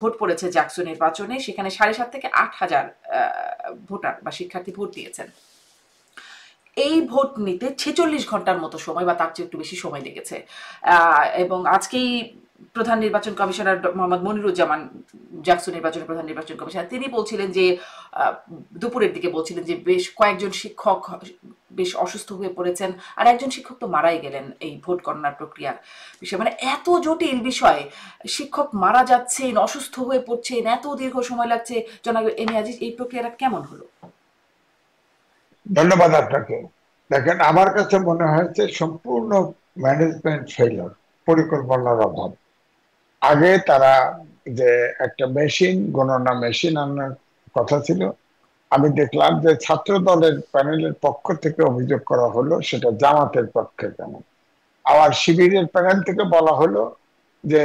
Vote পড়েছে জাকসু নির্বাচনে, সেখানে 7.5 থেকে 8,000 ভোটার বা শিক্ষার্থী ভোট দিয়েছেন। এই ভোট নিতে 46 ঘন্টার মতো সময় বা তার চেয়ে একটু বেশি সময় লেগেছে। এবং আজকেই প্রধান নির্বাচন কমিশনার মোহাম্মদ মনিরুজ্জামান, জাকসু নির্বাচনের প্রধান নির্বাচন কমিশনার, তিনি বলছিলেন যে দুপুরের দিকে বলছিলেন যে বেশ কয়েকজন শিক্ষক বেশ অসুস্থ হয়ে পড়েছেন, আর একজন শিক্ষক তো মারাই গেলেন এই ভোট গণনার প্রক্রিয়ার বিষয়। মানে এত জটিল বিষয়, শিক্ষক মারা যাচ্ছেন, অসুস্থ হয়ে পড়ছেন, এত দীর্ঘ সময় লাগছে। জনাব এম এ আজিজ, এই প্রক্রিয়াটা কেমন হলো? ধন্যবাদ আপনাকে। দেখেন, আমার কাছে মনে হয়েছে সম্পূর্ণ ম্যানেজমেন্ট ফেইলিওর, পরিকল্পনার অভাব। আগে তারা যে একটা মেশিন, গণনা মেশিন আনার কথা ছিল, আমি দেখলাম যে ছাত্র দলের প্যানেলের পক্ষ থেকে অভিযোগ করা হলো সেটা জামাতের পক্ষে কেন। আবার শিবিরের প্যানেল থেকে বলা হলো যে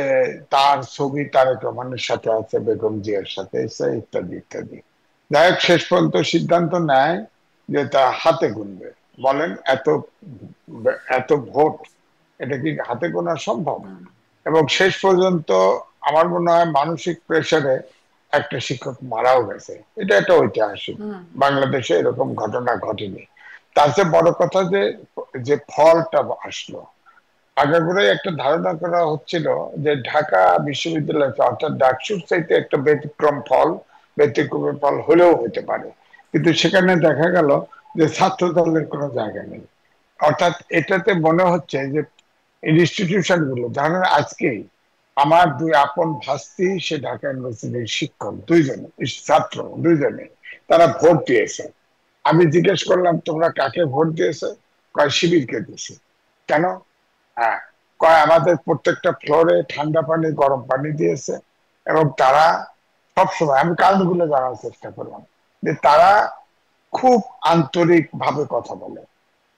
তার ছবি তারেক রহমানের সাথে আছে, বেগম জিয়ার সাথে আছে, ইত্যাদি ইত্যাদি। যাই হোক, শেষ পর্যন্ত সিদ্ধান্ত নেয় যে তা হাতে গুনবে। বলেন, এত এত ভোট, এটা কি হাতে গোনা সম্ভব? এবং শেষ পর্যন্ত আমার মনে হয় মানসিক প্রেসারে একটা শিক্ষক মারাও গেছে। এটা একটা ঐতিহাসিক, বাংলাদেশে এরকম ঘটনা ঘটেনি। তার চেয়ে বড় কথা যে যে ফলটা আসলো, আগাগোড়াই একটা ধারণা করা হচ্ছিল যে ঢাকা বিশ্ববিদ্যালয় অর্থাৎ ডাকসুর চাইতে একটা ব্যতিক্রম ফল, ব্যতিক্রমের ফল হলেও হতে পারে। কিন্তু সেখানে দেখা গেল যে ছাত্র দলের কোনো জায়গা নেই। অর্থাৎ এটাতে মনে হচ্ছে যে ইনস্টিটিউশন গুলো, ধরেন আজকেই আমার দুই আপন ভাস্তি, সে ঢাকা ইউনিভার্সিটির শিক্ষক দুইজনে, ছাত্র দুইজনে, তারা ভোট দিয়েছে। আমি জিজ্ঞেস করলাম, তোমরা কাকে ভোট দিয়েছে? কয় শিবিরকে দিয়েছে। কেন? হ্যাঁ, কয় আমাদের প্রত্যেকটা ফ্লোরে ঠান্ডা পানি গরম পানি দিয়েছে। এবং তারা সবসময়, আমি কারণগুলো জানার চেষ্টা করলাম, যে তারা খুব আন্তরিক ভাবে কথা বলে।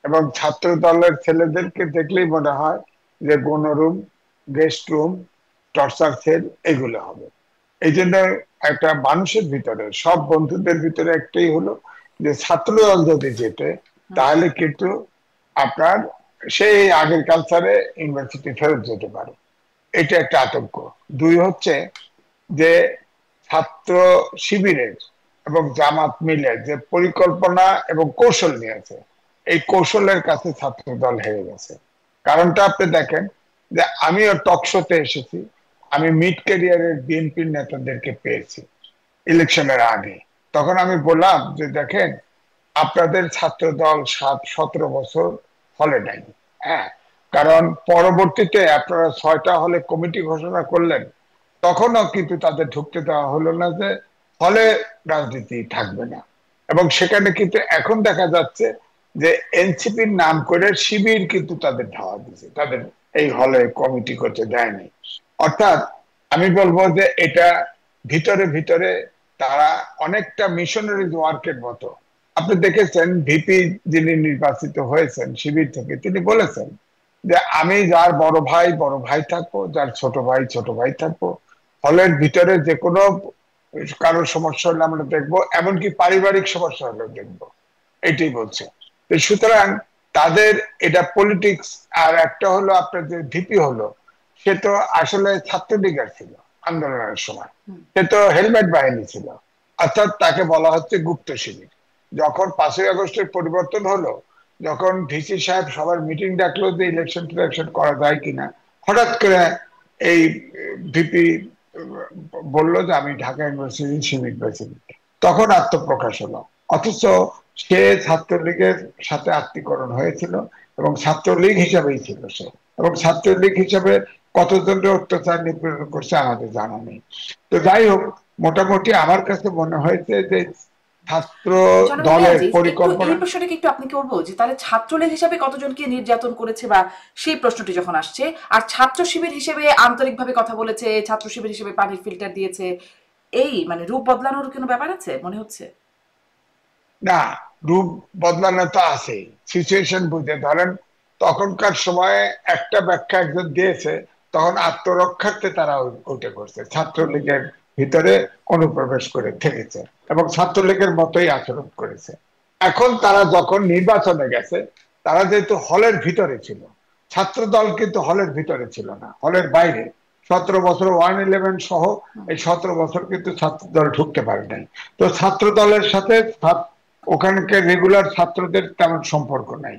এবং ছাত্র দলের ছেলেদেরকে দেখলেই মনে হয় যে গণরুম, গেস্ট রুম, টর্চার সেল এগুলো হবে। এই জন্য একটা মানুষের ভিতরে, সব বন্ধুদের ভিতরে একটাই হলো যে ছাত্র দল যদি যেতে, তাহলে কিন্তু আপনার সেই আগের কালচারে ইউনিভার্সিটি ফেরত যেতে পারে। এটা একটা আতঙ্ক। দুই হচ্ছে যে ছাত্র শিবিরের এবং জামাত মিলে যে পরিকল্পনা এবং কৌশল নিয়েছে, এই কৌশলের কাছে ছাত্র দল হেরে গেছে। কারণটা আপনি দেখেন, যে আমিও টকশোতে এসেছি, আমি মিড ক্যারিয়ারের বিএনপির নেতাদেরকে পেয়েছি ইলেকশনের আগে। তখন আমি বললাম যে দেখেন, আপনাদের ছাত্র দল 17 বছর হলে নাই। হ্যাঁ, কারণ পরবর্তীতে আপনারা 6টা হলে কমিটি ঘোষণা করলেন, তখনও কিন্তু তাদের ঢুকতে দেওয়া হলো না যে হলে রাজনীতি থাকবে না। এবং সেখানে কিন্তু এখন দেখা যাচ্ছে যে এনসিপির নাম করে শিবির কিন্তু তাদের ধাওয়া দিচ্ছে, তাদের এই হলে কমিটি করতে দেয়নি। অর্থাৎ আমি বলবো যে এটা ভিতরে ভিতরে তারা অনেকটা মিশনারি ওয়ার্কের মতো। আপনি দেখেছেন ভিপি যিনি নির্বাচিত হয়েছেন শিবির থেকে, তিনি বলেছেন যে আমি যার বড় ভাই বড় ভাই থাকবো, যার ছোট ভাই ছোট ভাই থাকবো, হলের ভিতরে যে কোনো কারোর সমস্যা হলে আমরা দেখবো, এমনকি পারিবারিক সমস্যা হলেও দেখবো, এটাই বলছে। তো সুতরাং তাদের এটা পলিটিক্স। আর একটা হলো আপনার যে ভিপি হলো, সে তো আসলে ছাত্রলীগের ছিল আন্দোলনের সময়, সে তো হেলমেট বাহিনী ছিল। অর্থাৎ তাকে বলা হচ্ছে গুপ্ত শিবির। যখন 5ই আগস্টের পরিবর্তন হলো, যখন ভিসি সাহেব সবার মিটিং ডাকলো যে ইলেকশন টিলেকশন করা যায় কিনা, হঠাৎ করে এই ভিপি বললো যে আমি ঢাকা ইউনিভার্সিটির শিবির প্রেসিডেন্ট। তখন আত্মপ্রকাশ হলো। অথচ সে ছাত্রলীগের সাথে আত্মীকরণ হয়েছিল এবং ছাত্রলীগ হিসাবেই ছিল সে। এবং ছাত্রলীগ হিসাবে কতজনের অত্যাচার নিপীড়ন করছে আমাদের জানা নেই। তো যাই হোক, মোটামুটি আমার কাছে মনে হয়েছে যে ছাত্র জনাব এম এ দলের আজিজ, একটু এই পরিকল্পনা। প্রশ্নটা কি একটু আপনি করবো যে তাহলে ছাত্রলীগ হিসাবে কতজনকে নির্যাতন করেছে, বা সেই প্রশ্নটি যখন আসছে, আর ছাত্র শিবির হিসেবে আন্তরিকভাবে কথা বলেছে, ছাত্র শিবির হিসেবে পানির ফিল্টার দিয়েছে, এই মানে রূপ বদলানোর কোনো ব্যাপার আছে মনে হচ্ছে? না, রূপ বদলানো তো আছে, সিচুয়েশন বুঝে। ধরেন তখনকার সময়ে একটা ব্যাখ্যা একজন দিয়েছে, তখন আত্মরক্ষার্থে তারা ওইটা করছে, ছাত্রলীগের ভিতরে অনুপ্রবেশ করে থেকেছে এবং ছাত্রলীগের মতোই আচরণ করেছে। এখন তারা যখন নির্বাচনে গেছে, তারা যেহেতু হলের ভিতরে ছিল, ছাত্র দল কিন্তু হলের ভিতরে ছিল না, হলের বাইরে। 17 বছর 111 সহ এই 17 বছর কিন্তু ছাত্রদল ঢুকতে পারে নাই। তো ছাত্র দলের সাথে ওখানকার রেগুলার ছাত্রদের তেমন সম্পর্ক নাই।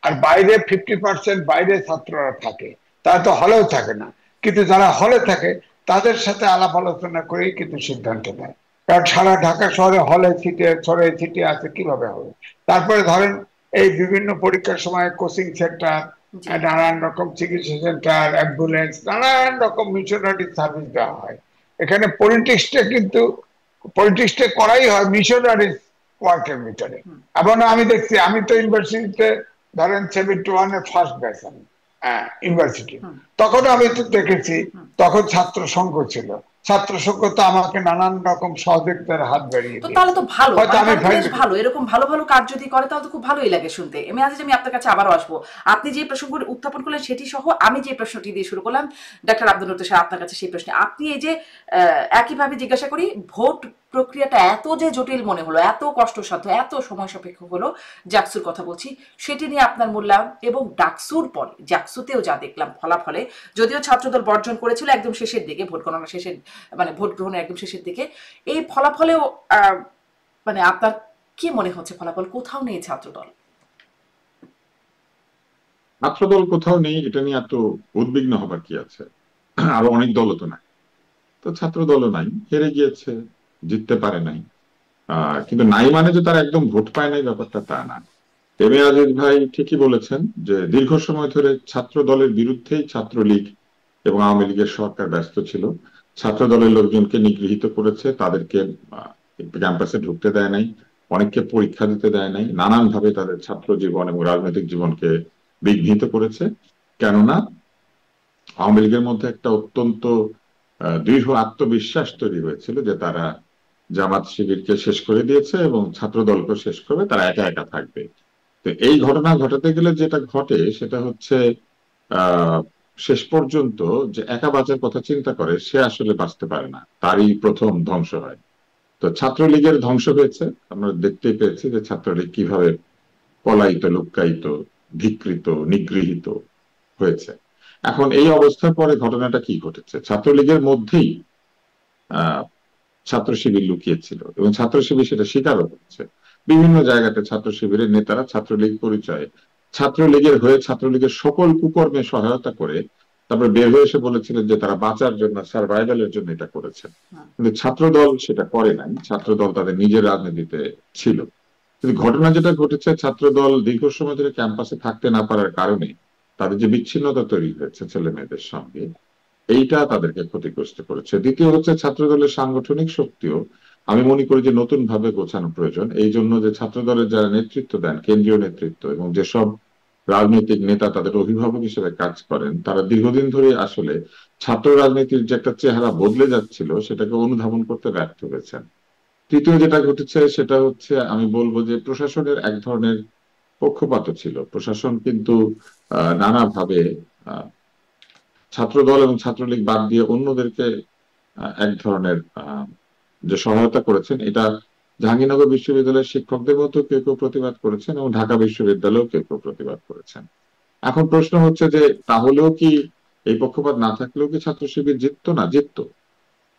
আর বাইরে 50% বাইরে ছাত্ররা থাকে, তারা তো হলেও থাকে না, কিন্তু যারা হলে থাকে তাদের সাথে আলাপ আলোচনা করেই কিন্তু সিদ্ধান্ত নেয়। কারণ সারা ঢাকা শহরে হলে ছিটে ছড়ে ছিটিয়ে আছে, কিভাবে হবে? তারপরে ধরেন এই বিভিন্ন পরীক্ষার সময় কোচিং সেন্টার, জি নানান রকম চিকিৎসা সেন্টার, অ্যাম্বুলেন্স, নানান রকম মিশনারি সার্ভিস দেওয়া হয়। এখানে পলিটিক্সটা করাই হয় মিশনারি ওয়ার্কের ভিতরে। হুম এবং আমি দেখছি, আমি তো ইউনিভার্সিটিতে ধরেন 71-এ ফার্স্ট ব্যাচ, আমি ইউনিভার্সিটি, হুম তখন আমি তো দেখেছি, হুম। তখন ছাত্র সংঘ ছিল। ছাত্র সংঘ তো আমাকে নানান রকম সহযোগিতার হাত বাড়িয়ে তো তাহলে দিয়েছে। তো ভালো, হয়তো মানে আমি তাহলে তো বেশ ফেল। ভালো, এরকম ভালো ভালো কাজ যদি করে তাহলে তো খুব ভালোই লাগে শুনতে। আমি আজ আমি আপনার কাছে আবারও আসবো, আপনি যে প্রসঙ্গটি উত্থাপন করলেন সেটি সহ আমি যে প্রশ্নটি দিয়ে শুরু করলাম, ডাক্তার আব্দুল লতিফ স্যার আপনার কাছে সেই প্রশ্নে আপনি এই যে একইভাবে জিজ্ঞাসা করি, ভোট প্রক্রিয়াটা এত যে জটিল মনে হলো, এত কষ্টসাধ্য, এত সময় সাপেক্ষ হলো, জাকসুর কথা বলছি, সেটি নিয়ে আপনার মূল্যায়ন, এবং ডাকসুর পরে জাকসুতেও যা দেখলাম ফলাফলে, যদিও ছাত্রদল বর্জন করেছিল একদম শেষের দিকে, ভোট গণনা শেষের, মানে ভোট গ্রহণের একদম শেষের দিকে, এই ফলাফলেও মানে আপনার কি মনে হচ্ছে ফলাফল কোথাও নেই ছাত্রদল? ছাত্রদল কোথাও নেই এটা নিয়ে এত উদ্বিগ্ন হবার কি আছে? আরো অনেক দলও তো নাই। তো ছাত্র দলও নাই, হেরে গিয়েছে, জিততে পারে নাই। কিন্তু নাই মানে যে তারা একদম ভোট পায় নাই, ব্যাপারটা তা না। এম এ আজিজ ভাই ঠিকই বলেছেন যে দীর্ঘ সময় ধরে ছাত্র দলের বিরুদ্ধেই ছাত্রলীগ এবং আওয়ামী লীগের সরকার ব্যস্ত ছিল। ছাত্র দলের লোকজনকে নিগৃহীত করেছে, তাদেরকে ক্যাম্পাসে ঢুকতে দেয় নাই, অনেককে পরীক্ষা দিতে দেয় নাই, নানান ভাবে তাদের ছাত্র জীবন এবং রাজনৈতিক জীবনকে বিঘ্নিত করেছে। কেননা আওয়ামী লীগের মধ্যে একটা অত্যন্ত দৃঢ় আত্মবিশ্বাস তৈরি হয়েছিল যে তারা জামাত শিবিরকে শেষ করে দিয়েছে এবং ছাত্র দলকে শেষ করবে, তারা একা একা থাকবে। তো এই ঘটনা ঘটাতে গেলে যেটা ঘটে সেটা হচ্ছে আহ শেষ পর্যন্ত যে একা বাঁচার কথা চিন্তা করে সে আসলে বাঁচতে পারে না, তারই প্রথম ধ্বংস হয়। তো ছাত্রলীগের ধ্বংস হয়েছে, আমরা দেখতেই পেয়েছি যে ছাত্রলীগ কিভাবে পলায়িত, লুক্কায়িত, ধিকৃত, নিগৃহীত হয়েছে। এখন এই অবস্থার পরে ঘটনাটা কি ঘটেছে? ছাত্রলীগের মধ্যেই আহ ছাত্র শিবির লুকিয়েছিল এবং ছাত্র শিবির সেটা স্বীকারও করছে। বিভিন্ন জায়গাতে ছাত্র শিবিরের নেতারা ছাত্রলীগ পরিচয়ে ছাত্রলীগের হয়ে ছাত্রলীগের সকল কুকর্মে সহায়তা করে তারপর বের হয়ে এসে বলেছিলেন যে তারা বাঁচার জন্য, সার্ভাইভালের জন্য এটা করেছেন। কিন্তু ছাত্রদল সেটা করে নাই, ছাত্রদল তাদের নিজের রাজনীতিতে ছিল। কিন্তু ঘটনা যেটা ঘটেছে, ছাত্রদল দীর্ঘ সময় ধরে ক্যাম্পাসে থাকতে না পারার কারণে তাদের যে বিচ্ছিন্নতা তৈরি হয়েছে ছেলে মেয়েদের সঙ্গে, এইটা তাদেরকে ক্ষতিগ্রস্ত করেছে। দ্বিতীয় হচ্ছে ছাত্রদলের সাংগঠনিক শক্তিও আমি মনে করি যে নতুন ভাবে গোছানো প্রয়োজন। এই জন্য যে ছাত্রদলের যারা নেতৃত্ব দেন, কেন্দ্রীয় নেতৃত্ব এবং যেসব রাজনৈতিক নেতা তাদের অভিভাবক হিসেবে কাজ করেন, তারা দীর্ঘদিন ধরে আসলে ছাত্র রাজনীতির যে একটা চেহারা বদলে যাচ্ছিল সেটাকে অনুধাবন করতে ব্যর্থ হয়েছেন। তৃতীয় যেটা ঘটেছে সেটা হচ্ছে আমি বলবো যে প্রশাসনের এক ধরনের পক্ষপাতও ছিল। প্রশাসন কিন্তু নানাভাবে আহ ছাত্রদল এবং ছাত্রলীগ বাদ দিয়ে অন্যদেরকে এক ধরনের যে সহায়তা করেছেন, এটা জাহাঙ্গীরনগর বিশ্ববিদ্যালয়ের শিক্ষকদের মধ্যে কেউ কেউ প্রতিবাদ করেছেন এবং ঢাকা বিশ্ববিদ্যালয়েও কেউ কেউ প্রতিবাদ করেছেন। এখন প্রশ্ন হচ্ছে যে তাহলেও কি এই পক্ষপাত না থাকলেও কি ছাত্র শিবির জিততো? না, জিততো।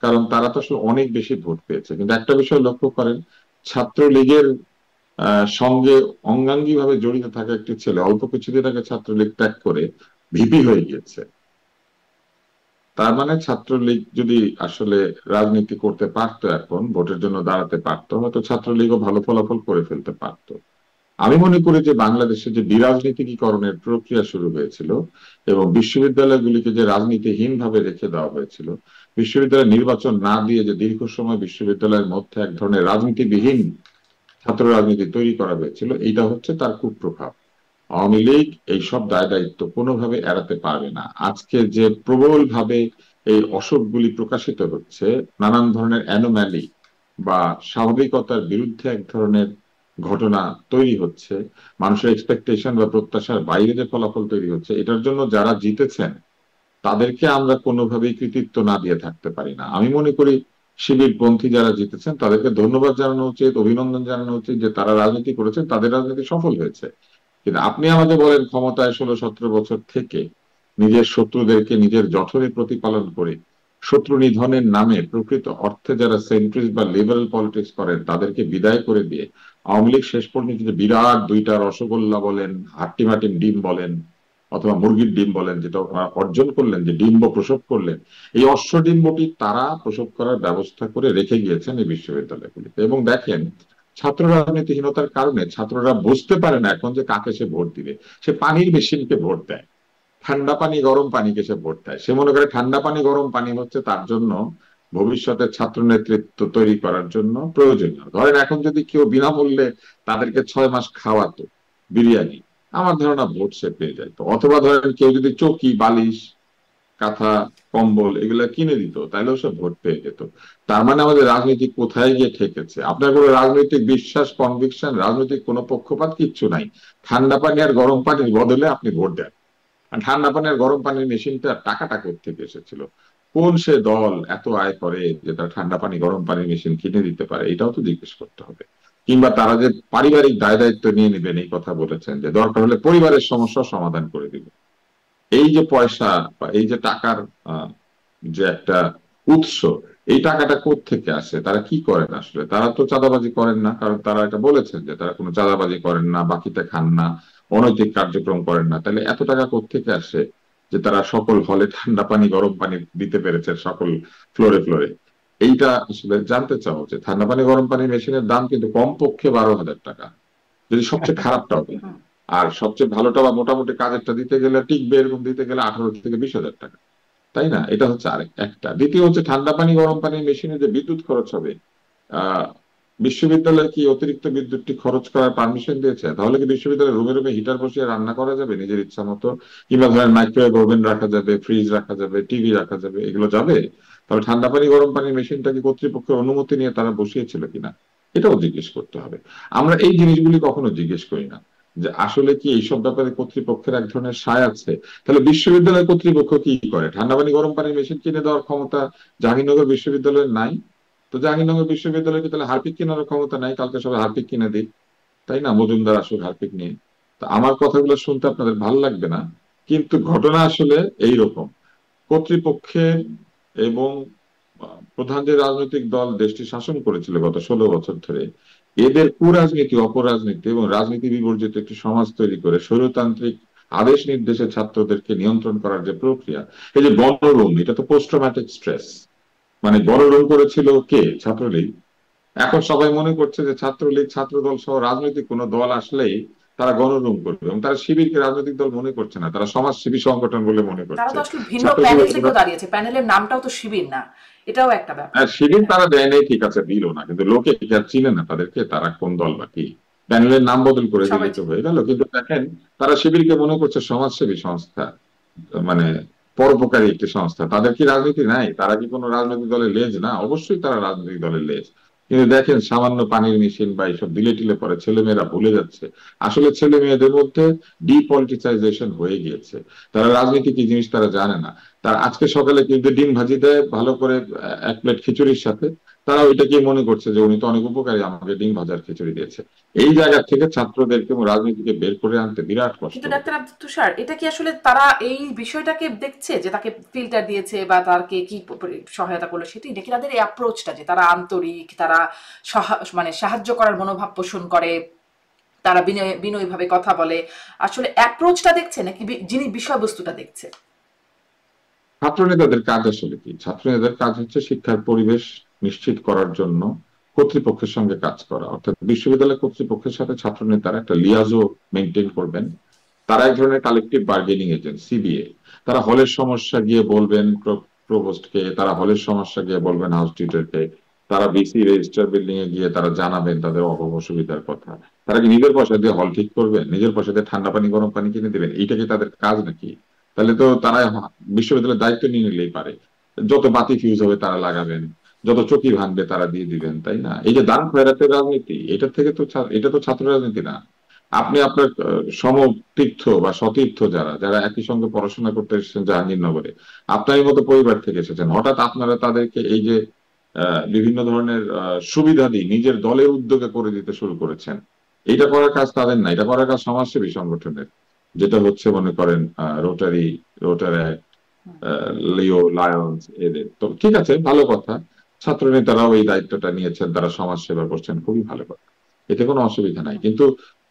কারণ তারা তো আসলে অনেক বেশি ভোট পেয়েছে। কিন্তু একটা বিষয় লক্ষ্য করেন, ছাত্রলীগের সঙ্গে অঙ্গাঙ্গী ভাবে জড়িত থাকা একটি ছেলে অল্প কিছুদিন আগে ছাত্রলীগ ত্যাগ করে ভিপি হয়ে গিয়েছে। তার মানে ছাত্রলীগ যদি আসলে রাজনীতি করতে পারতো, এখন ভোটের জন্য দাঁড়াতে পারতো, হয়তো ছাত্রলীগও ভালো ফলাফল করে ফেলতে পারতো। আমি মনে করি যে বাংলাদেশে যে বিরাজনীতিকরণের প্রক্রিয়া শুরু হয়েছিল এবং বিশ্ববিদ্যালয়গুলিকে যে রাজনীতিহীন ভাবে রেখে দেওয়া হয়েছিল, বিশ্ববিদ্যালয় নির্বাচন না দিয়ে যে দীর্ঘ সময় বিশ্ববিদ্যালয়ের মধ্যে এক ধরনের রাজনীতিবিহীন ছাত্র রাজনীতি তৈরি করা হয়েছিল, এইটা হচ্ছে তার কুপ্রভাব। আওয়ামী লীগ এইসব দায় দায়িত্ব কোনোভাবে এড়াতে পারবে না। আজকে যে প্রবল ভাবে এই অসুখগুলি প্রকাশিত হচ্ছে, নানান ধরনের অ্যানোম্যালি বা স্বাভাবিকতার বিরুদ্ধে এক ধরনের ঘটনা তৈরি হচ্ছে, মানুষের এক্সপেকটেশন বা প্রত্যাশার বাইরে যে ফলাফল তৈরি হচ্ছে, এটার জন্য যারা জিতেছেন তাদেরকে আমরা কোনোভাবেই কৃতিত্ব না দিয়ে থাকতে পারি না। আমি মনে করি শিবিরপন্থী যারা জিতেছেন তাদেরকে ধন্যবাদ জানানো উচিত, অভিনন্দন জানানো উচিত যে তারা রাজনীতি করেছেন, তাদের রাজনীতি সফল হয়েছে। কিন্তু আপনি আমাকে বলেন ক্ষমতায় 16-17 বছর থেকে নিজের শত্রুদেরকে নিজের জঠরে প্রতিপালন করে শত্রু নিধনের নামে প্রকৃত অর্থে যারা সেন্ট্রিস্ট বা লিবারেল পলিটিক্স করেন তাদেরকে বিদায় করে দিয়ে আওয়ামী লীগ শেষ পর্যন্ত যে বিরাট দুইটা রসগোল্লা বলেন, হাট্টিমাটিম ডিম বলেন, অথবা মুরগির ডিম বলেন, যেটা অর্জন করলেন, যে ডিম্ব প্রসব করলেন, এই অশ্বডিম্বটি তারা প্রসব করার ব্যবস্থা করে রেখে গিয়েছেন এই বিশ্ববিদ্যালয়গুলিতে। এবং দেখেন, ছাত্র রাজনীতিহীনতার কারণে ছাত্ররা বুঝতে পারে না এখন যে কাকে সে ভোট দিবে। সে পানির মেশিনকে ভোট দেয়, ঠান্ডা পানি গরম পানিকে সে ভোট দেয়। সে মনে করে ঠান্ডা পানি গরম পানি হচ্ছে তার জন্য ভবিষ্যতে ছাত্র নেতৃত্ব তৈরি করার জন্য প্রয়োজনীয়। ধরেন এখন যদি কেউ বিনামূল্যে তাদেরকে 6 মাস খাওয়াতো বিরিয়ানি, আমার ধারণা ভোট সে পেয়ে যেত। অথবা ধরেন কেউ যদি চৌকি, বালিশ, কাঁথা, কম্বল এগুলা কিনে দিত, তাহলেও সে ভোট পেয়ে যেত। তার মানে আমাদের রাজনীতি কোথায় গিয়ে ঠেকেছে? আপনার কোনো রাজনৈতিক বিশ্বাস, কনভিকশন, রাজনৈতিক কোনো পক্ষপাত কিচ্ছু নাই। ঠান্ডা পানি আর গরম পানির বদলে আপনি ভোট দেন। ঠান্ডা পানি আর গরম পানির মেশিনটা টাকাটা কোত্থেকে এসেছিল? কোন সে দল এত আয় করে যে তার ঠান্ডা পানি গরম পানির মেশিন কিনে দিতে পারে? এটাও তো জিজ্ঞেস করতে হবে। কিংবা তারা যে পারিবারিক দায় দায়িত্ব নিয়ে নেবেন, এই কথা বলেছেন যে দরকার হলে পরিবারের সমস্যা সমাধান করে দিবে। এই যে পয়সা বা এই যে টাকার আহ, যে একটা উৎস, এই টাকাটা কোত্থেকে আসে? তারা কি করেন আসলে? তারা তো চাঁদাবাজি করেন না, কারণ তারা এটা বলেছেন যে তারা কোনো চাঁদাবাজি করেন না, বাকিতে খান না, অনৈতিক কার্যক্রম করেন না। তাহলে এত টাকা কোত্থেকে আসে যে তারা সকল হলে ঠান্ডা পানি গরম পানি দিতে পেরেছে, সকল ফ্লোরে ফ্লোরে? এইটা আসলে জানতে চাও যে ঠান্ডা পানি গরম পানির মেশিনের দাম কিন্তু কমপক্ষে 12,000 টাকা, যদি সবচেয়ে খারাপটাও দিই। হুম। আর সবচেয়ে ভালোটা বা মোটামুটি কাজেরটা দিতে গেলে, টিকবে এরকম দিতে গেলে 18 থেকে 20,000 টাকা। তাই না? এটা হচ্ছে আরেক একটা। দ্বিতীয় হচ্ছে ঠান্ডা পানি গরম পানির মেশিনে যে বিদ্যুৎ খরচ হবে, আহ বিশ্ববিদ্যালয় কি অতিরিক্ত বিদ্যুৎটি খরচ করার পারমিশন দিয়েছে? তাহলে কি বিশ্ববিদ্যালয়ের রুমে রুমে হিটার বসিয়ে রান্না করা যাবে নিজের ইচ্ছা মতো? কিংবা ধরেন মাইক্রোওয়েভ ওভেন রাখা যাবে, ফ্রিজ রাখা যাবে, টিভি রাখা যাবে, এগুলো যাবে? তাহলে ঠান্ডা পানি গরম পানির মেশিনটা কি কর্তৃপক্ষের অনুমতি নিয়ে তারা বসিয়েছিল কিনা, এটাও জিজ্ঞেস করতে হবে। আমরা এই জিনিসগুলি কখনো জিজ্ঞেস করি না, যে আসলে কি এইসব ব্যাপারে কর্তৃপক্ষের এক ধরনের সায় আছে? তাহলে বিশ্ববিদ্যালয় কর্তৃপক্ষ কি করে? ঠান্ডা পানি গরম পানির মেশিন কিনে দেওয়ার ক্ষমতা জাহাঙ্গীরনগর বিশ্ববিদ্যালয়ের নাই? তো জাহাঙ্গীরনগর বিশ্ববিদ্যালয় কি তাহলে হারপিক কেনার ক্ষমতা নাই? কালকে সবাই হারপিক কিনে দিক, তাই না? মজুমদার আসুক হারপিক নিয়ে। তো আমার কথাগুলো শুনতে আপনাদের ভালো লাগবে না, কিন্তু ঘটনা আসলে এইরকম। কর্তৃপক্ষের এবং প্রধান যে রাজনৈতিক দল দেশটি শাসন করেছিল গত 16 বছর ধরে, এদের কুরাজনীতি, অপরাজনীতি এবং রাজনীতি বিবর্জিত একটি সমাজ তৈরি করে স্বৈরতান্ত্রিক আদেশ নির্দেশে ছাত্রদেরকে নিয়ন্ত্রণ করার যে প্রক্রিয়া, এই যে গণরুম, এটা তো পোস্ট ট্রমাটিক স্ট্রেস। মানে গণরুম করেছিল কে? ছাত্রলীগ। এখন সবাই মনে করছে যে ছাত্রলীগ, ছাত্রদল সহ রাজনৈতিক কোন দল আসলেই তারা গণরুম করবে, এবং তারা শিবিরকে রাজনৈতিক দল মনে করছে না, তারা সমাজসেবী সংগঠন বলে মনে তারা করছে। তো আসলে ভিন্ন ছাত্র প্যানেল শিবির, থেকেও দাঁড়িয়েছে, প্যানেলের নামটাও তো শিবির না, এটাও একটা ব্যাপার। হ্যাঁ, শিবির তারা দেয় নাই, ঠিক আছে, দিল না, কিন্তু লোকে কি আর চিনে না তাদেরকে? তারা কোন দল বা কি? প্যানেলের নাম বদল করে সবাই দিলেই তো হয়ে গেল। কিন্তু দেখেন, তারা শিবিরকে মনে করছে সমাজসেবী সংস্থা, মানে পরোপকারী একটি সংস্থা। তাদের কি রাজনীতি নাই? তারা কি কোনো রাজনৈতিক দলের লেজ না? অবশ্যই তারা রাজনৈতিক দলের লেজ। কিন্তু দেখেন, সামান্য পানির মেশিন বা এইসব দিলে টিলে পরে ছেলেমেয়েরা ভুলে যাচ্ছে আসলে ছেলে মেয়েদের মধ্যে ডিপলিটিসাইজেশন হয়ে গিয়েছে। তারা রাজনীতি কি জিনিস তারা জানে না। তার আজকে সকালে কিন্তু ডিম ভাজি দেয় ভালো করে, 1 প্লেট খিচুড়ির সাথে, তারা ওইটাকে মনে করছে যে উনি তো অনেক উপকারী, আমাকে ডিম ভাজার খিচুড়ি দিয়েছে। এই জায়গা থেকে ছাত্রদেরকে এবং রাজনীতিকে বের করে আনতে বিরাট কষ্ট কিন্তু হবে। ডাক্তার আব্দুল তুষার, এটা কি আসলে তারা এই বিষয়টাকে দেখছে যে তাকে ফিল্টার দিয়েছে বা তাকে কি সহায়তা করলো সেটাই, নাকি তাদের এই অ্যাপ্রোচটা যে তারা আন্তরিক, তারা মানে সাহায্য করার মনোভাব পোষণ করে, তারা বিনয় বিনয়ী ভাবে কথা বলে, আসলে অ্যাপ্রোচটা দেখছে নাকি যিনি বিষয়বস্তুটা দেখছে? ছাত্র নেতাদের কাজ আসলে কি? ছাত্র নেতাদের কাজ হচ্ছে শিক্ষার পরিবেশ নিশ্চিত করার জন্য কর্তৃপক্ষের সঙ্গে কাজ করা। অর্থাৎ বিশ্ববিদ্যালয় কর্তৃপক্ষের সাথে ছাত্র নেতারা একটা লিয়াজো মেনটেন করবেন। তারা এক ধরনের কালেকটিভ বার্গেনিং এজেন্ট, সিবিএ। তারা হলের সমস্যা গিয়ে বলবেন প্রভোস্টকে, তারা হলের সমস্যা গিয়ে বলবেন হাউস টিচারকে, তারা বিসি রেজিস্টার বিল্ডিং এ গিয়ে তারা জানাবেন তাদের অসুবিধার কথা। তারা কি নিজের পয়সা দিয়ে হল ঠিক করবে? নিজের পয়সা দিয়ে ঠান্ডা পানি গরম পানি কিনে দেবেন? এইটা কি তাদের কাজ নাকি? তাহলে তো তারা বিশ্ববিদ্যালয়ের দায়িত্ব নিয়ে নিলেই পারে। যত বাতি ফিউজ হবে তারা লাগাবেন, যত চকি ভাঙবে তারা দিয়ে দিবেন, তাই না? এই যে দান খয়রাতের রাজনীতি, এটা থেকে তো এটা তো ছাত্র রাজনীতি না। আপনি আপনার সমতীর্থ বা সতীর্থ যারা যারা একই সঙ্গে পড়াশোনা করতে এসেছেন জাহাঙ্গীরনগরে, আপনারই মতো পরিবার থেকে এসেছেন, হঠাৎ আপনারা তাদেরকে এই যে বিভিন্ন ধরনের সুবিধাদি নিজের দলের উদ্যোগে করে দিতে শুরু করেছেন। এইটা করার কাজ তাদের না, এটা করার কাজ সমাজসেবী সংগঠনের। যেটা হচ্ছে মনে করেন রোটারি লিও লায়ন্স এদের। তো ঠিক আছে, ভালো কথা, ছাত্র নেতারাও এই দায়িত্বটা নিয়েছেন, তারা সমাজ সেবা করছেন, খুবই ভালো কথা, এতে কোনো অসুবিধা নাই। কিন্তু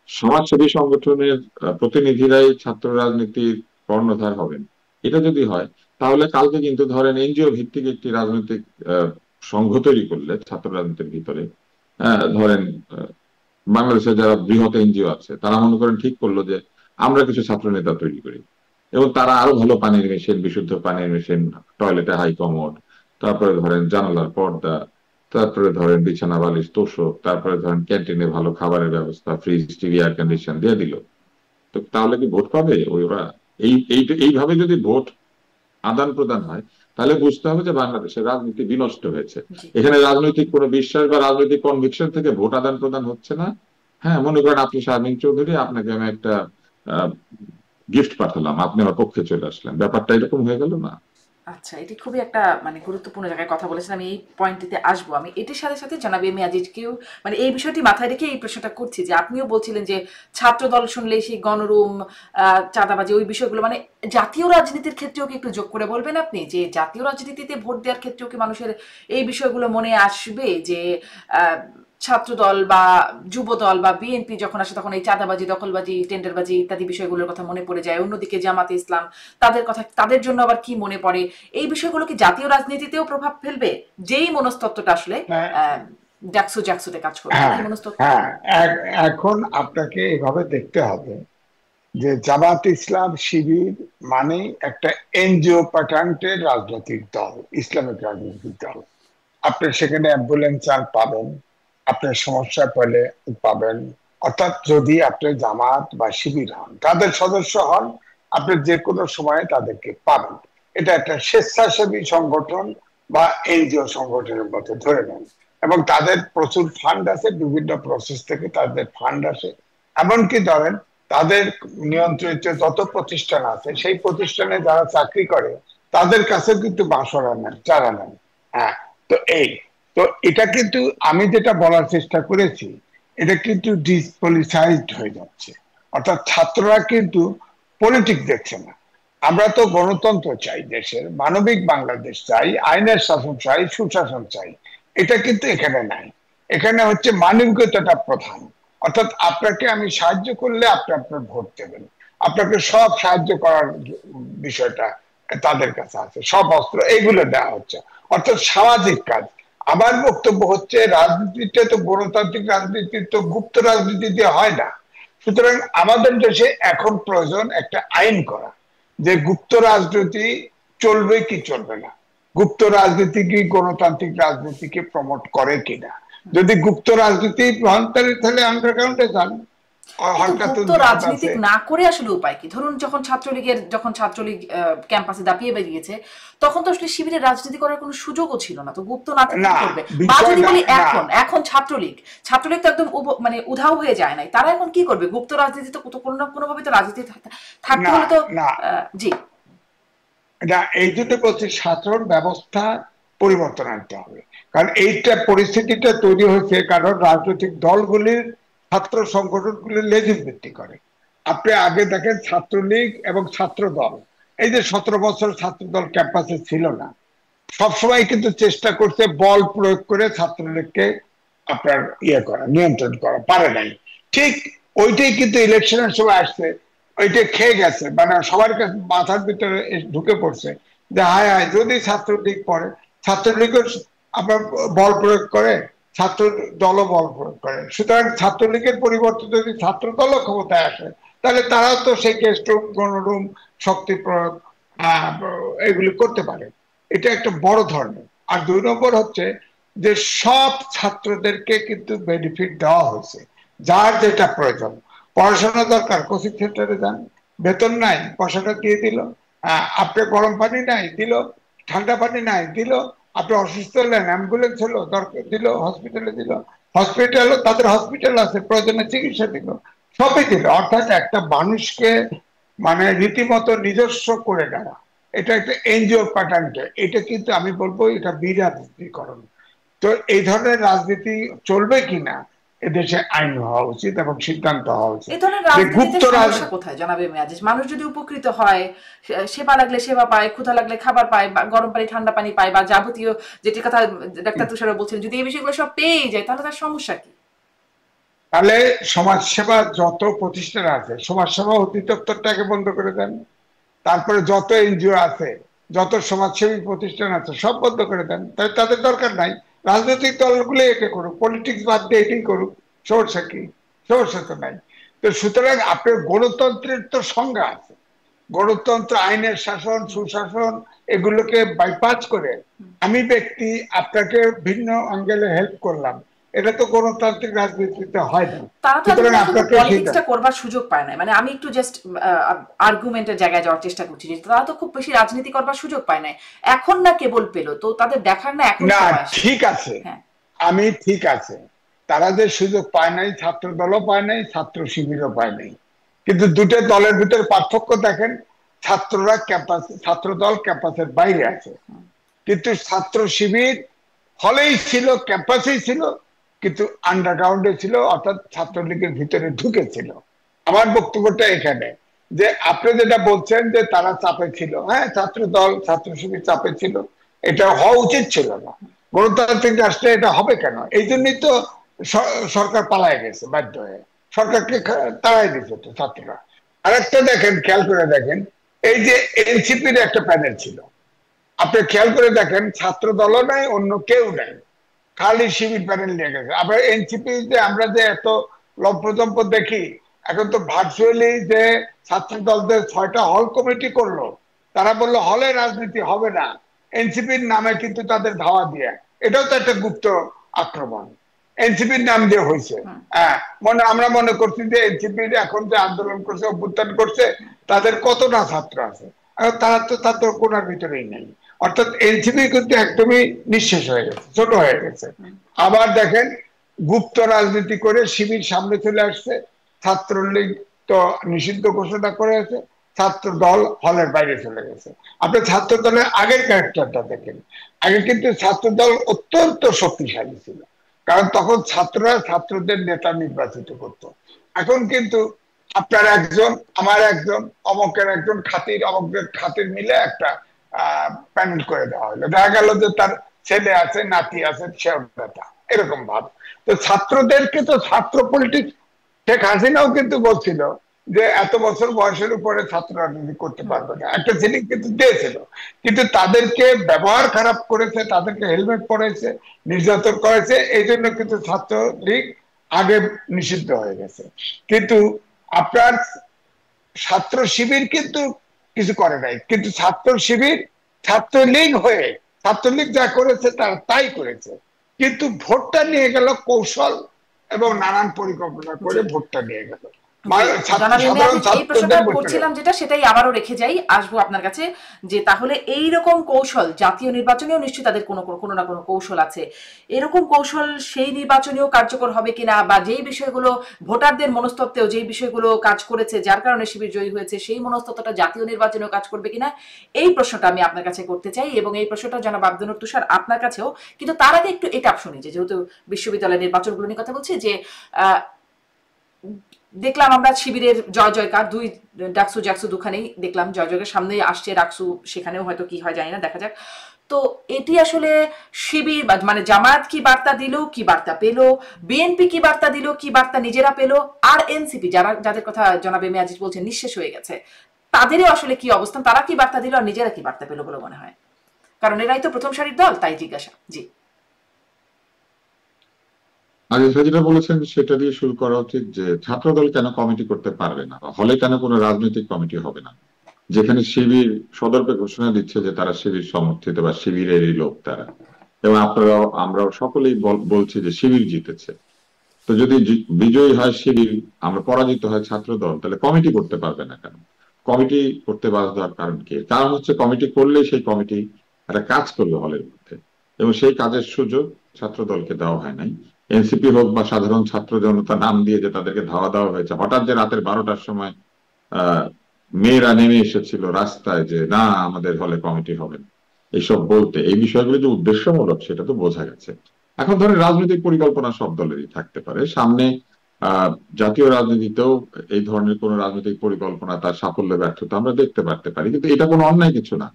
সমাজসেবী সংগঠনের প্রতিনিধিরাই ছাত্র রাজনীতির কর্ণধার হবেন, এটা যদি হয়, তাহলে কালকে কিন্তু ধরেন এনজিও ভিত্তিক একটি রাজনৈতিক আহ, সংঘ তৈরি করলে ছাত্র রাজনীতির ভিতরে, ধরেন বাংলাদেশে যারা বৃহৎ এনজিও আছে তারা মনে করেন ঠিক করলো যে আমরা কিছু ছাত্র নেতা তৈরি করি, এবং তারা আরো ভালো পানির মেশিন, বিশুদ্ধ পানির মেশিন, টয়লেটে হাই কমোড, তারপরে ধরেন জানালার পর্দা, তারপরে ধরেন বিছানা বালিশ তোষক, তারপরে ধরেন ক্যান্টিনে ভালো খাবারের ব্যবস্থা, ফ্রিজ টিভি এয়ার কন্ডিশন দিয়ে দিল। তো তাহলে কি ভোট পাবে ওরা? এইভাবে যদি ভোট আদান প্রদান হয়, তাহলে বুঝতে হবে যে বাংলাদেশের রাজনীতি বিনষ্ট হয়েছে। জি। এখানে রাজনৈতিক কোনো বিশ্বাস বা রাজনৈতিক কনভিকশন থেকে ভোট আদান প্রদান হচ্ছে না। হ্যাঁ, মনে করেন আপনি শারমিন চৌধুরী, আপনাকে আমি একটা গিফট পাঠালাম, আপনি আমার পক্ষে চলে আসলেন, ব্যাপারটা এরকম হয়ে গেল না? আচ্ছা, এটি খুবই একটা মানে গুরুত্বপূর্ণ জায়গায় কথা বলেছেন। আমি এই পয়েন্টটিতে আসবো। আমি এটির সাথে সাথে জানাবি আমি আজিজকেও মানে এই বিষয়টি মাথায় রেখে এই প্রশ্নটা করছি যে আপনিও বলছিলেন যে ছাত্র দল শুনলেই সেই গণরুম, চাঁদাবাজি, ওই বিষয়গুলো মানে জাতীয় রাজনীতির ক্ষেত্রেও কি একটু যোগ করে বলবেন আপনি যে জাতীয় রাজনীতিতে ভোট দেওয়ার ক্ষেত্রেও কি মানুষের এই বিষয়গুলো মনে আসবে যে আহ, ছাত্র দল বা যুব দল বা বিএনপি যখন আসে তখন এই চাঁদাবাজি, দখলবাজি, টেন্ডারবাজি ইত্যাদি বিষয়গুলোর কথা মনে পড়ে যায়। অন্যদিকে জামাতে ইসলাম, তাদের কথা, তাদের জন্য আবার কি মনে পড়ে? এই বিষয়গুলো কি জাতীয় রাজনীতিতেও প্রভাব ফেলবে? যেই মনস্তত্ত্বটা আসলে হ্যাঁ, জাকসুতে কাজ করবে হ্যাঁ, কি মনস্তত্ত্ব? হ্যাঁ, এখন আপনাকে এভাবে দেখতে হবে যে জামাত ইসলাম শিবির মানে একটা এনজিও প্যাটার্নের রাজনৈতিক দল, ইসলামিক রাজনৈতিক দল। আপনি সেখানে অ্যাম্বুলেন্স চাল পাবেন, আপনার সমস্যা পেলে পাবেন। অর্থাৎ যদি আপনি জামাত বা শিবির হন, তাদের সদস্য হন, আপনি যে কোনো সময়ে তাদেরকে পাবেন। এটা একটা স্বেচ্ছাসেবী সংগঠন বা এনজিও সংগঠনের মতো ধরে নেন। এবং তাদের প্রচুর ফান্ড আছে, বিভিন্ন প্রসেস থেকে তাদের ফান্ড আসে। এমনকি ধরেন তাদের নিয়ন্ত্রিত যত প্রতিষ্ঠান আছে, সেই প্রতিষ্ঠানে যারা চাকরি করে তাদের কাছে কিন্তু বাসরা নেন, চারা নেন। হ্যাঁ, তো তো এটা কিন্তু আমি যেটা বলার চেষ্টা করেছি, এটা কিন্তু ডিসপলিসাইজড হয়ে যাচ্ছে। অর্থাৎ ছাত্ররা কিন্তু পলিটিক্স দেখছে না। আমরা তো গণতন্ত্র চাই, দেশের মানবিক বাংলাদেশ চাই, আইনের শাসন চাই, সুশাসন চাই। এটা কিন্তু এখানে নাই। এখানে হচ্ছে মানবিকতাটা প্রধান। অর্থাৎ আপনাকে আমি সাহায্য করলে আপনি আপনার ভোট দেবেন, আপনাকে সব সাহায্য করার বিষয়টা তাদের কাছে আছে, সব অস্ত্র এইগুলো দেওয়া হচ্ছে। অর্থাৎ সামাজিক কাজ। আমার বক্তব্য হচ্ছে রাজনীতিটা তো গণতান্ত্রিক রাজনীতি তো গুপ্ত রাজনীতি দিয়ে হয় না। সুতরাং আমাদের দেশে এখন প্রয়োজন একটা আইন করা, যে গুপ্ত রাজনীতি চলবে কি চলবে না, গুপ্ত রাজনীতি কি গণতান্ত্রিক রাজনীতিকে প্রমোট করে কিনা। যদি গুপ্ত রাজনীতি হন তাহলে আন্ডারগ্রাউন্ডে যান, কিন্তু হরকাতুল গুপ্ত জামাত আছে। রাজনীতি না করে আসলে উপায় কি? ধরুন যখন ছাত্রলীগ ক্যাম্পাসে দাপিয়ে বেরিয়েছে, তখন তো আসলে শিবিরের রাজনীতি করার কোনো সুযোগও ছিল না, তো গুপ্ত না থেকে কি না, করবে? বা যদি বিষয়টা বলি না, এখন ছাত্রলীগ তো একদম মানে উধাও হয়ে যায় নাই, তারা এখন কি করবে? গুপ্ত রাজনীতি তো কোনো না কোনো ভাবে তো রাজনীতি থাকতে না, হলে তো না, জি। না, এই জন্য বলছি সাধারণ ব্যবস্থা পরিবর্তন আনতে হবে। কারণ এইটা পরিস্থিতিটা তৈরি হয়েছে কারণ রাজনৈতিক দলগুলির, ছাত্র সংগঠনগুলির লেজুর ভিত্তি করে। আপনি আগে দেখেন ছাত্রলীগ এবং ছাত্র দল, এই যে 17 বছর ছাত্র দল ক্যাম্পাসে ছিল না, সবসময় কিন্তু চেষ্টা করছে বল প্রয়োগ করে ছাত্রলীগকে আপনার করা, নিয়ন্ত্রণ করা, পারে নাই। ঠিক ওইটাই কিন্তু ইলেকশনের সময় আসছে, ওইটা খেয়ে গেছে, মানে সবার কাছে মাথার ভিতরে ঢুকে পড়ছে যে হায় হায় যদি ছাত্রলীগ পড়ে, ছাত্রলীগের আপনার বল প্রয়োগ করে, ছাত্র দলও বল প্রয়োগ করে। সুতরাং ছাত্রলীগের পরিবর্তে যদি ছাত্র দলও ক্ষমতায় আসে, তাহলে তারাও তো সেই গেস্টরুম, গণরুম, শক্তি প্রয়োগ এগুলি করতে পারে। এটা একটা বড় ধরনের। আর 2 নম্বর হচ্ছে যে সব ছাত্রদেরকে কিন্তু বেনিফিট দেওয়া হয়েছে, যার যেটা প্রয়োজন। পড়াশোনা দরকার, কোচিং সেন্টারে যান, বেতন নাই, পয়সাটা দিয়ে দিল। আপনার গরম পানি নাই, দিল। ঠান্ডা পানি নাই, দিল। আপনি অসুস্থ হলেন, অ্যাম্বুলেন্স হলো, দরকার দিল, হসপিটালে দিল। হসপিটাল, তাদের হসপিটাল আছে, প্রয়োজনে চিকিৎসা দিল, সবই দিল। অর্থাৎ একটা মানুষকে মানে রীতিমতো নিজস্ব করে নেওয়া, এটা একটা এনজিও প্যাটার্নটা। এটা কিন্তু আমি বলবো এটা বিরাজনীতিকরণ। তো এই ধরনের রাজনীতি চলবে কিনা, এদেশে আইন হওয়া উচিত এবং সিদ্ধান্ত হওয়া উচিত এই ধরনের যে রাজনীতিতে গুপ্ত সমস্যা কোথায় জনাবে মেয়াজিজ? মানুষ যদি উপকৃত হয়, সেবা লাগলে সেবা পায়, ক্ষুধা লাগলে খাবার পায়, বা গরম পানি ঠান্ডা পানি পায়, বা যাবতীয় যেটির কথা ডাক্তার তুষার বলছেন, যদি এই বিষয়গুলো সব পেয়েই যায় তাহলে তার সমস্যা কি? তাহলে সমাজসেবা যত প্রতিষ্ঠান আছে সমাজসেবা অধিদপ্তরটাকে বন্ধ করে দেন, তারপরে যত এনজিও আছে, যত সমাজসেবী প্রতিষ্ঠান আছে সব বন্ধ করে দেন, তাই তাদের দরকার নাই। রাজনৈতিক দলগুলো একে করুক, পলিটিক্স বাদ দিয়ে এটাই করুক, সমস্যা কি? সমস্যা তো নাই। তো সুতরাং আপনার গণতন্ত্রের তো সংজ্ঞা আছে। গণতন্ত্র আইনের শাসন, সুশাসন, এগুলোকে বাইপাস করে আমি ব্যক্তি আপনাকে ভিন্ন অ্যাঙ্গেলে হেল্প করলাম, এটা তো গণতান্ত্রিক রাজনীতিতে হয় না। তারা তো সুতরাং এতদিন কিন্তু আপনাকে পলিটিক্সটা করবার সুযোগ পায় না। মানে আমি একটু জাস্ট আর্গুমেন্টের জায়গায় যাওয়ার চেষ্টা করছি যে তারা তো খুব বেশি রাজনীতি করবার সুযোগ পায় না, এখন না কেবল পেলো, তো তাদের দেখার না এখন না, সময় আসে। ঠিক আছে, হ্যাঁ, আমি ঠিক আছে, তারা যে সুযোগ পায় নাই, ছাত্র দলও পায় নাই, ছাত্র শিবিরও পায় নাই, কিন্তু দুটো দলের ভিতরে পার্থক্য দেখেন। ছাত্ররা ক্যাম্পাস, ছাত্র দল ক্যাম্পাসের বাইরে আছে, কিন্তু ছাত্র শিবির হলেই ছিল, ক্যাম্পাসেই ছিল, কিন্তু আন্ডারগ্রাউন্ডে ছিল, অর্থাৎ ছাত্রলীগের ভিতরে ঢুকেছিল। আমার বক্তব্যটা এখানে যে আপনি যেটা বলছেন যে তারা চাপে ছিল, হ্যাঁ, ছাত্র দল ছাত্র শিবির চাপে ছিল, এটা হওয়া উচিত ছিল না। গণতান্ত্রিক রাষ্ট্রে এটা হবে কেন? এই জন্যই তো সরকার পালায় গেছে বাধ্য হয়ে, সরকারকে তাড়াই দিচ্ছে তো ছাত্ররা। আরেকটা দেখেন, খেয়াল করে দেখেন, এই যে এনসিপির একটা প্যানেল ছিল, আপনি খেয়াল করে দেখেন, ছাত্র দলও নাই, অন্য কেউ নাই, খালি শিবির প্যানেল নিয়ে গেছে। আবার এনসিপি যে আমরা যে এত লম্পজম্প দেখি, এখন তো ভার্চুয়ালি যে ছাত্র দলদের 6টা হল কমিটি করলো, তারা বললো হলে রাজনীতি হবে না, এনসিপির নামে কিন্তু তাদের ধাওয়া দিয়ে, এটাও তো একটা গুপ্ত আক্রমণ এনসিপির নাম দিয়ে হয়েছে। হ্যাঁ, আমরা মনে করছি যে এনসিপির এখন যে আন্দোলন করছে, অভ্যুত্থান করছে, তাদের কত না ছাত্র আছে, তারা তো তাদের কোনার ভিতরেই নেই। অর্থাৎ এনসিপি কিন্তু একদমই নিঃশেষ হয়ে গেছে, ছোট হয়ে গেছে। আবার দেখেন, গুপ্ত রাজনীতি করে শিবির সামনে চলে আসছে, ছাত্রলীগ তো নিষিদ্ধ ঘোষণা করে আছে, ছাত্র দল হলের বাইরে চলে গেছে। আপনি ছাত্র দলের আগের ক্যারেক্টারটা দেখেন, আগে কিন্তু ছাত্র দল অত্যন্ত শক্তিশালী ছিল, কারণ তখন ছাত্ররা ছাত্রদের নেতা নির্বাচিত করত। এখন কিন্তু আপনার একজন, আমার একজন, অমকের একজন খাতির, অমকের খাতির মিলে একটা প্যানেল করে দেওয়া হলো, দেখা গেল যে তার ছেলে আছে, নাতি আছে, সেও নেতা, এরকম ভাব। তো ছাত্রদেরকে তো ছাত্র পলিটিক্স, শেখ হাসিনাও কিন্তু বলছিল যে এত বছর বয়সের উপরে ছাত্র রাজনীতি করতে পারবে না, একটা সিলিং কিন্তু দিয়েছিল, কিন্তু তাদেরকে ব্যবহার খারাপ করেছে, তাদেরকে হেলমেট পরেছে, নির্যাতন করেছে, এই জন্য কিন্তু ছাত্রলীগ আগে নিষিদ্ধ হয়ে গেছে। কিন্তু আপনার ছাত্র শিবির কিন্তু কিছু করে নাই, কিন্তু ছাত্র শিবির ছাত্রলীগ হয়ে, ছাত্রলীগ যা করেছে তারা তাই করেছে, কিন্তু ভোটটা নিয়ে গেল কৌশল এবং নানান পরিকল্পনা করে ভোটটা নিয়ে গেল, সাধারণ এই প্রশ্নটা ছাত্রদের ভোটটা। করছিলাম যেটা, সেটাই আবারও রেখে যাই, আসবো আপনার কাছে, যে তাহলে এই রকম কৌশল জাতীয় নির্বাচনেও নিশ্চয়ই তাদের কোনো না কোনো কৌশল আছে, এরকম কৌশল সেই নির্বাচনেও কার্যকর হবে কিনা, বা যেই বিষয়গুলো ভোটারদের মনস্তত্ত্বেও যেই বিষয়গুলো কাজ করেছে যার কারণে শিবির জয়ী হয়েছে, সেই মনস্তত্ত্বটা জাতীয় নির্বাচনেও কাজ করবে কিনা, এই প্রশ্নটা আমি আপনার কাছে করতে চাই, এবং এই প্রশ্নটা জনাব আব্দুল তুষার আপনার কাছেও। কিন্তু তার আগে একটু এটা শুনি, যেহেতু বিশ্ববিদ্যালয়ের নির্বাচনগুলো নিয়ে কথা বলছি, যে দেখলাম আমরা শিবিরের জয় জয়কার, দুই ডাকসু জ্যাকসু দুখানেই দেখলাম জয় জয়কার, সামনে আসছে ডাকসু, সেখানেও হয়তো কি হয় জানি না, দেখা যাক। তো এটি আসলে শিবির মানে জামায়াত কি বার্তা দিল, কি বার্তা পেল, বিএনপি কি বার্তা দিল, কি বার্তা নিজেরা পেল, আর এনসিপি যাদের কথা জনাবে মেয়াজিজ বলছেন নিঃশেষ হয়ে গেছে, তাদেরও আসলে কি অবস্থান, তারা কি বার্তা দিল আর নিজেরা কি বার্তা পেল বলে মনে হয়? কারণ এরাই তো প্রথম সারির দল, তাই জিজ্ঞাসা। জি, আগে যেটা বলেছেন সেটা দিয়ে শুরু করা উচিত, যে ছাত্রদল কেন কমিটি করতে পারবে না, বা হলে কেন কোনো রাজনৈতিক কমিটি হবে না, যেখানে শিবির সদর্পে ঘোষণা দিচ্ছে যে তারা শিবির সমর্থিত বা শিবিরেরই লোক তারা, এবং আমরাও সকলেই বলছি যে শিবির জিতেছে। তো যদি বিজয়ী হয় শিবির, আমরা পরাজিত হয় ছাত্র দল, তাহলে কমিটি করতে পারবে না কেন? কমিটি করতে বাধ্য হওয়ার কারণ কি? কারণ হচ্ছে কমিটি করলে সেই কমিটি একটা কাজ করবে হলের মধ্যে, এবং সেই কাজের সুযোগ ছাত্র দলকে দেওয়া হয় নাই। এনসিপি হোক বা সাধারণ ছাত্র জনতা নাম দিয়ে যে তাদেরকে ধাওয়া দেওয়া হয়েছে, হঠাৎ যে রাতের 12টার সময় মেয়েরা নেমে এসেছিল রাস্তায় যে না আমাদের হলে কমিটি হবে না, এইসব বলতে, এই বিষয়গুলো যে উদ্দেশ্যমূলক সেটা তো বোঝা গেছে। এখন ধরেন রাজনৈতিক পরিকল্পনা সব দলেরই থাকতে পারে, সামনে জাতীয় রাজনীতিতেও এই ধরনের কোন রাজনৈতিক পরিকল্পনা তার সাফল্য ব্যর্থতা আমরা দেখতে পারতে পারি, কিন্তু এটা কোনো অন্যায় কিছু না।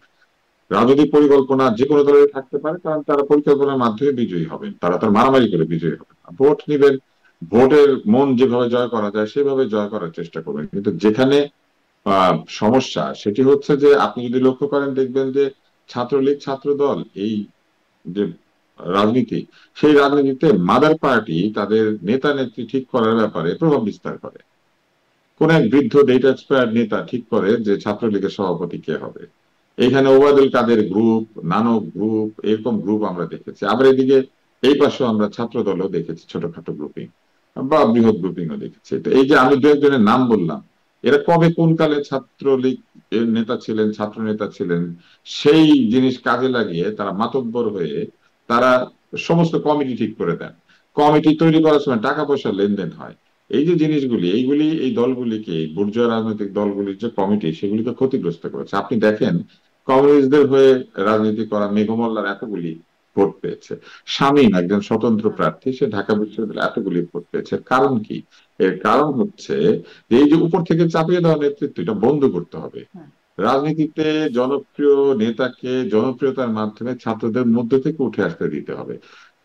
রাজনৈতিক পরিকল্পনা যে কোনো দলের থাকতে পারে, কারণ তারা পরিকল্পনার মাধ্যমে বিজয়ী হবেন, তারা তার মারামারি করে বিজয়ী হবেন না। ভোট নিবেন, ভোটের মন যেভাবে জয় করা যায় সেভাবে জয় করার চেষ্টা করবেন। কিন্তু যেখানে সমস্যা সেটি হচ্ছে যে আপনি যদি লক্ষ্য করেন দেখবেন যে ছাত্রলীগ ছাত্র দল এই যে রাজনীতি, সেই রাজনীতিতে মাদার পার্টি তাদের নেতা নেত্রী ঠিক করার ব্যাপারে প্রভাব বিস্তার করে। কোন এক বৃদ্ধ ডেটা এক্সপায়ার্ড নেতা ঠিক করে যে ছাত্রলীগের সভাপতি কে হবে। এখানে ওবায়দুল কাদের গ্রুপ, নানক গ্রুপ, এরকম গ্রুপ আমরা দেখেছি। আবার এদিকে এই পাশেও আমরা ছাত্র দলও দেখেছি, ছোটখাটো গ্রুপিং বা বৃহৎ গ্রুপিংও দেখেছি। তো এই যে আমি দু একজনের নাম বললাম, এরা কবে কোন কালে ছাত্রলীগ এর নেতা ছিলেন, ছাত্র নেতা ছিলেন, সেই জিনিস কাজে লাগিয়ে তারা মাতব্বর হয়ে তারা সমস্ত কমিটি ঠিক করে দেন। কমিটি তৈরি করার সময় টাকা পয়সা লেনদেন হয়। এই যে জিনিসগুলি, এইগুলি এই দলগুলিকে, এই বুর্জোয়া রাজনৈতিক দলগুলির যে কমিটি, সেগুলিকে ক্ষতিগ্রস্ত করেছে। আপনি দেখেন কমিউনিস্টদের হয়ে রাজনীতি করা মেঘমল্লার এতগুলি ভোট পেয়েছে। শামীম একজন স্বতন্ত্র প্রার্থী, সে ঢাকা বিশ্ববিদ্যালয়ে এতগুলি ভোট পেয়েছে। কারণ কি? এর কারণ হচ্ছে যে এই যে উপর থেকে চাপিয়ে দেওয়া নেতৃত্ব, এটা বন্ধ করতে হবে। রাজনীতিতে জনপ্রিয় নেতাকে জনপ্রিয়তার মাধ্যমে ছাত্রদের মধ্য থেকে উঠে আসতে দিতে হবে।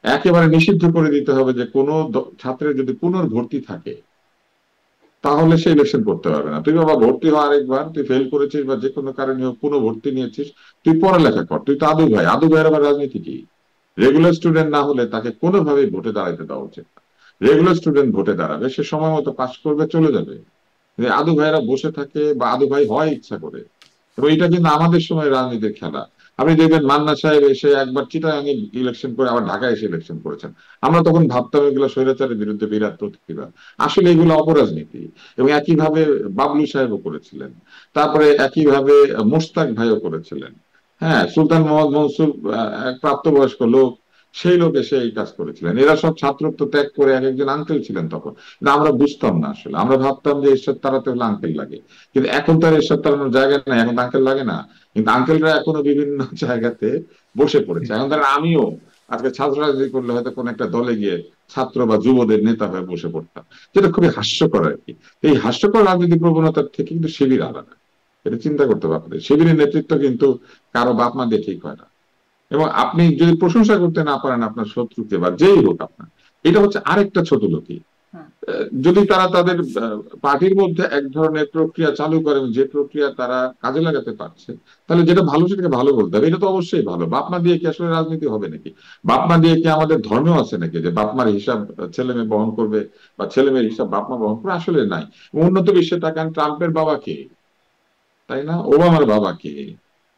একেবারে নিষিদ্ধ করে দিতে হবে যে কোনো ছাত্রের যদি পুনর্ভর্তি থাকে তাহলে সে ইলেকশন করতে পারবে না। তুই বাবা ভর্তি হওয়া আরেকবার, তুই ফেল করেছিস বা যে কোনো কারণে হোক পুনর্ভর্তি নিয়েছিস, তুই পড়ালেখা কর, তুই তো আদু ভাই। আদু ভাইয়ের আবার রাজনীতি কি? রেগুলার স্টুডেন্ট না হলে তাকে কোনোভাবেই ভোটে দাঁড়াইতে দেওয়া উচিত না। রেগুলার স্টুডেন্ট ভোটে দাঁড়াবে, সে সময় মতো পাস করবে, চলে যাবে। আদু ভাইয়েরা বসে থাকে বা আদু ভাই হয় ইচ্ছা করে, এবং এটা কিন্তু আমাদের সময় রাজনীতির খেলা। আপনি দেখবেন মান্না সাহেব এসে একবার চিটাগাঙে ইলেকশন করে আবার ঢাকায় এসে ইলেকশন করেছেন। আমরা তখন ভাবতাম এগুলো স্বৈরাচারের বিরুদ্ধে বিরাট প্রতিবাদ। আসলে এগুলো অপরাজনীতি। এবং একইভাবে বাবলু সাহেবও করেছিলেন, তারপরে একইভাবে মোশতাক ভাইও করেছিলেন। হ্যাঁ, সুলতান মোহাম্মদ মনসুর এক প্রাপ্তবয়স্ক লোক, সেই লোক এসে এই কাজ করেছিলেন। এরা সব ছাত্রত্ব ত্যাগ করে এক একজন আঙ্কেল ছিলেন তখন, কিন্তু আমরা বুঝতাম না। আসলে আমরা ভাবতাম যে এরশাদ তাড়াতে হলে আঙ্কেল লাগে, কিন্তু এখন তো আর এরশাদ তাড়ানোর জায়গা নাই, এখন আঙ্কেল লাগে না। কিন্তু আঙ্কেলরা এখনো বিভিন্ন জায়গাতে বসে পড়েছে। এখন ধরেন আমিও আজকে ছাত্র রাজনীতি করলে হয়তো কোন একটা দলে গিয়ে ছাত্র বা যুবদের নেতা হয়ে বসে পড়তাম, যেটা খুবই হাস্যকর আর কি। এই হাস্যকর রাজনীতি প্রবণতার থেকে কিন্তু শিবির আলাদা, এটা চিন্তা করতে পারবে। শিবিরের নেতৃত্ব কিন্তু কারো বাপ মা দিয়ে ঠিক হয় না। এবং আপনি যদি প্রশংসা করতে না পারেন আপনার শত্রুকে বা যেই হোক আপনার, এটা হচ্ছে আরেকটা ছোট লোকই। যদি তারা তাদের পার্টির মধ্যে এক ধরনের প্রক্রিয়া চালু করেন, যে প্রক্রিয়া তারা কাজে লাগাতে পারছে, তাহলে যেটা ভালো সেটাকে ভালো বলতে হবে। এটা তো অবশ্যই ভালো। বাপমা দিয়ে কি আসলে রাজনীতি হবে নাকি? বাপমা দিয়ে কি আমাদের ধর্মেও আছে নাকি যে বাপমার হিসাব ছেলে মেয়ে বহন করবে বা ছেলে মেয়ের হিসাব বাপমা বহন করবে? আসলে নাই। উন্নত বিশ্বে তাকান, ট্রাম্পের বাবা কে, তাই না? ওবামার বাবা কে,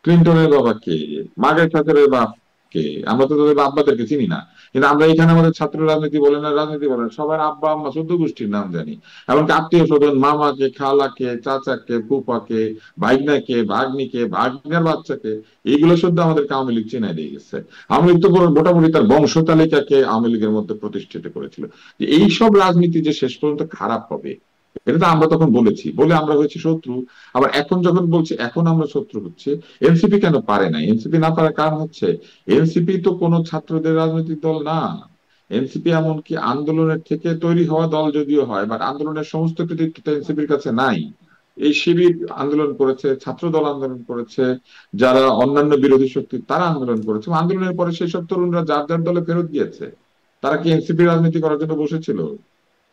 ক্লিন্টনের বাবা কে, মার্গারেট থাচারের বাপ কে? আমরা তো তাদের আব্বাদেরকে চিনি না। কিন্তু আমরা এখানে আমাদের ছাত্র রাজনীতি বলেন আর রাজনীতি বলেন, সবার আব্বা আম্মা 14 গোষ্ঠীর নাম জানি। এমনকি আত্মীয় স্বজন, মামাকে, খালাকে, চাচাকে, ফুপাকে, ভাইগনাকে, ভাগ্নিকে, ভাগ্নার বাচ্চাকে, এইগুলো শুদ্ধ আমাদের আওয়ামী লীগ চিনাই দিয়ে গেছে। আওয়ামী লীগ তো মোটামুটি তার বংশ তালিকাকে আওয়ামী লীগের মধ্যে প্রতিষ্ঠিত করেছিল। যে এইসব রাজনীতি যে শেষ পর্যন্ত খারাপ হবে, এটা তো আমরা তখন বলেছি বলে আমরা হয়েছি শত্রু। আবার এখন যখন বলছি এখন আমরা শত্রু হচ্ছে। এনসিপি কেন পারে না? এনসিপি না পারার কারণ হচ্ছে এনসিপি তো কোনো ছাত্রদের রাজনৈতিক দল না। এনসিপি এমনকি আন্দোলনের থেকে তৈরি হওয়া দল যদিও হয়, বাট আন্দোলনের সমস্ত কৃতিত্ব এনসিপির কাছে নাই। এই শিবির আন্দোলন করেছে, ছাত্র দল আন্দোলন করেছে, যারা অন্যান্য বিরোধী শক্তি তারা আন্দোলন করেছে। আন্দোলনের পরে সেই সব তরুণরা যার যার দলে ফেরত গিয়েছে। তারা কি এনসিপি রাজনীতি করার জন্য বসেছিল?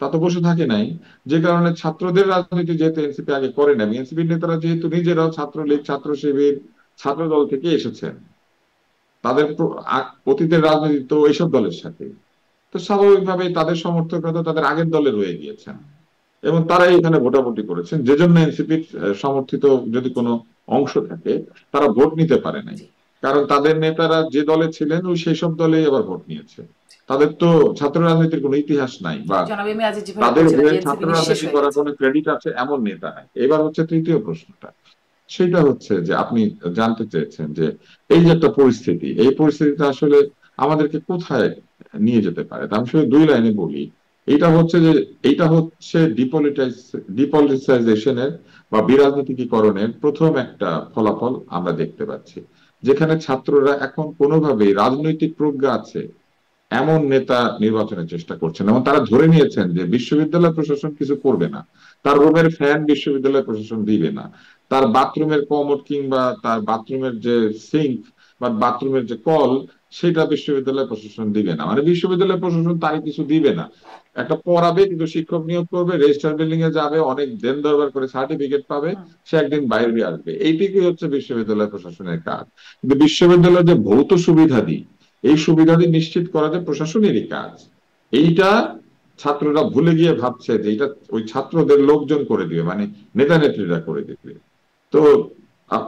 তা তো বসে থাকে নাই। যে কারণে ছাত্রদের রাজনীতি যেহেতু এনসিপি আগে করে না, এনসিপির নেতারা যেহেতু নিজেরাও ছাত্রলীগ, ছাত্র শিবির, ছাত্র দল থেকে এসেছেন, তাদের অতীতের রাজনীতি তো এইসব দলের সাথে, তো স্বাভাবিকভাবেই তাদের সমর্থকরা তো তাদের আগের দলে রয়ে গিয়েছেন এবং তারাই এখানে ভোটাভুটি করেছেন। যে জন্য এনসিপির সমর্থিত যদি কোনো অংশ থাকে, তারা ভোট নিতে পারে নাই, কারণ তাদের নেতারা যে দলে ছিলেন ওই সেই সব দলেই আবার ভোট নিয়েছে। তাদের তো ছাত্র রাজনীতির কোনো ইতিহাস নাই, বা তাদের হয়ে ছাত্র রাজনীতি করার কোনো ক্রেডিট আছে এমন নেতা নাই। এবার হচ্ছে তৃতীয় প্রশ্নটা, সেটা হচ্ছে যে আপনি জানতে চেয়েছেন যে এই যে একটা পরিস্থিতি, এই পরিস্থিতিটা আসলে আমাদেরকে কোথায় নিয়ে যেতে পারে। তা আমি শুধু দুই লাইনে বলি। এইটা হচ্ছে ডিপলিটিসাইজেশনের বা বিরাজনীতিকরণের প্রথম একটা ফলাফল আমরা দেখতে পাচ্ছি, যেখানে ছাত্ররা এখন কোনোভাবেই রাজনৈতিক প্রজ্ঞা আছে এমন নেতা নির্বাচনের চেষ্টা করছেন, এবং তারা ধরে নিয়েছেন যে বিশ্ববিদ্যালয় প্রশাসন কিছু করবে না, তার রুমের ফ্যান বিশ্ববিদ্যালয় প্রশাসন দিবে না, তার বাথরুমের কমোড কিংবা তার বাথরুমের যে সিঙ্ক বা বাথরুমের যে কল সেটা বিশ্ববিদ্যালয় প্রশাসন দিবে না, মানে বিশ্ববিদ্যালয় প্রশাসন তারই কিছু দিবে না। একটা পড়াবে, কিন্তু শিক্ষক নিয়োগ করবে, রেজিস্ট্রার বিল্ডিং এ যাবে, অনেক দেন দরবার করে সার্টিফিকেট পাবে, সে একদিন বাইরে আসবে। এইটুকুই হচ্ছে বিশ্ববিদ্যালয় প্রশাসনের কাজ। কিন্তু বিশ্ববিদ্যালয়ের যে ভৌত সুবিধাদি, এই সুবিধাদি নিশ্চিত করা যে প্রশাসনেরই কাজ, এইটা ছাত্ররা ভুলে গিয়ে ভাবছে যে এটা ওই ছাত্রদের লোকজন করে দিবে, মানে নেতা নেত্রীরা করে দিবে। তো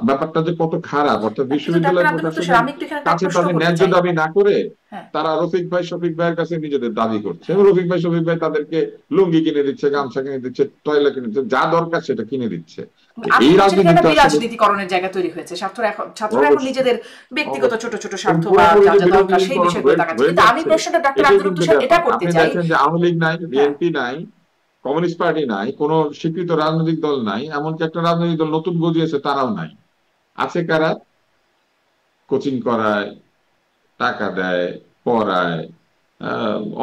ব্যাপারটা যে কত খারাপ, অর্থাৎ কিন্তু বিশ্ববিদ্যালয় ডক্টর আব্দুল মুত্তাসির, প্রশাসনের আমি একটু এখানে একটা কাছে প্রশ্ন তাদের করতে ন্যায্য চাই। দাবি না করে হ্যাঁ, তারা রফিক ভাই শফিক ভাইয়ের কাছে নিজেদের দাবি করছে, এবং রফিক ভাই শফিক ভাই তাদেরকে লুঙ্গি কিনে দিচ্ছে, গামছা কিনে দিচ্ছে, টয়লেট কিনে দিচ্ছে, যা দরকার সেটা কিনে দিচ্ছে। আপনি এই বলছেন এখানে একটা রাজনীতিটা আসলে বিরাজনীতিকরণের জায়গা তৈরি হয়েছে, ছাত্ররা এখন অবশ্যই নিজেদের ব্যক্তিগত ছোট ছোট স্বার্থ বা পুরোপুরি যা যে যা দরকার সেই বিরোধীকরণ বিষয়গুলো তাকাচ্ছে। হয়ে কিন্তু আমি যাচ্ছে, প্রশ্নটা ডক্টর এটাই আব্দুল কিন্তু মুত্তাসির এটা ব্যাপার। করতে আপনি চাই। দেখেন যে আওয়ামী লীগ নাই, হ্যাঁ, বিএনপি নাই, কমিউনিস্ট পার্টি নাই, কোন স্বীকৃত রাজনৈতিক দল নাই, এমনকি একটা রাজনৈতিক দল নতুন গজিয়েছে তারাও নাই। আছে কারা? কোচিং করায়, টাকা দেয়, পড়ায়,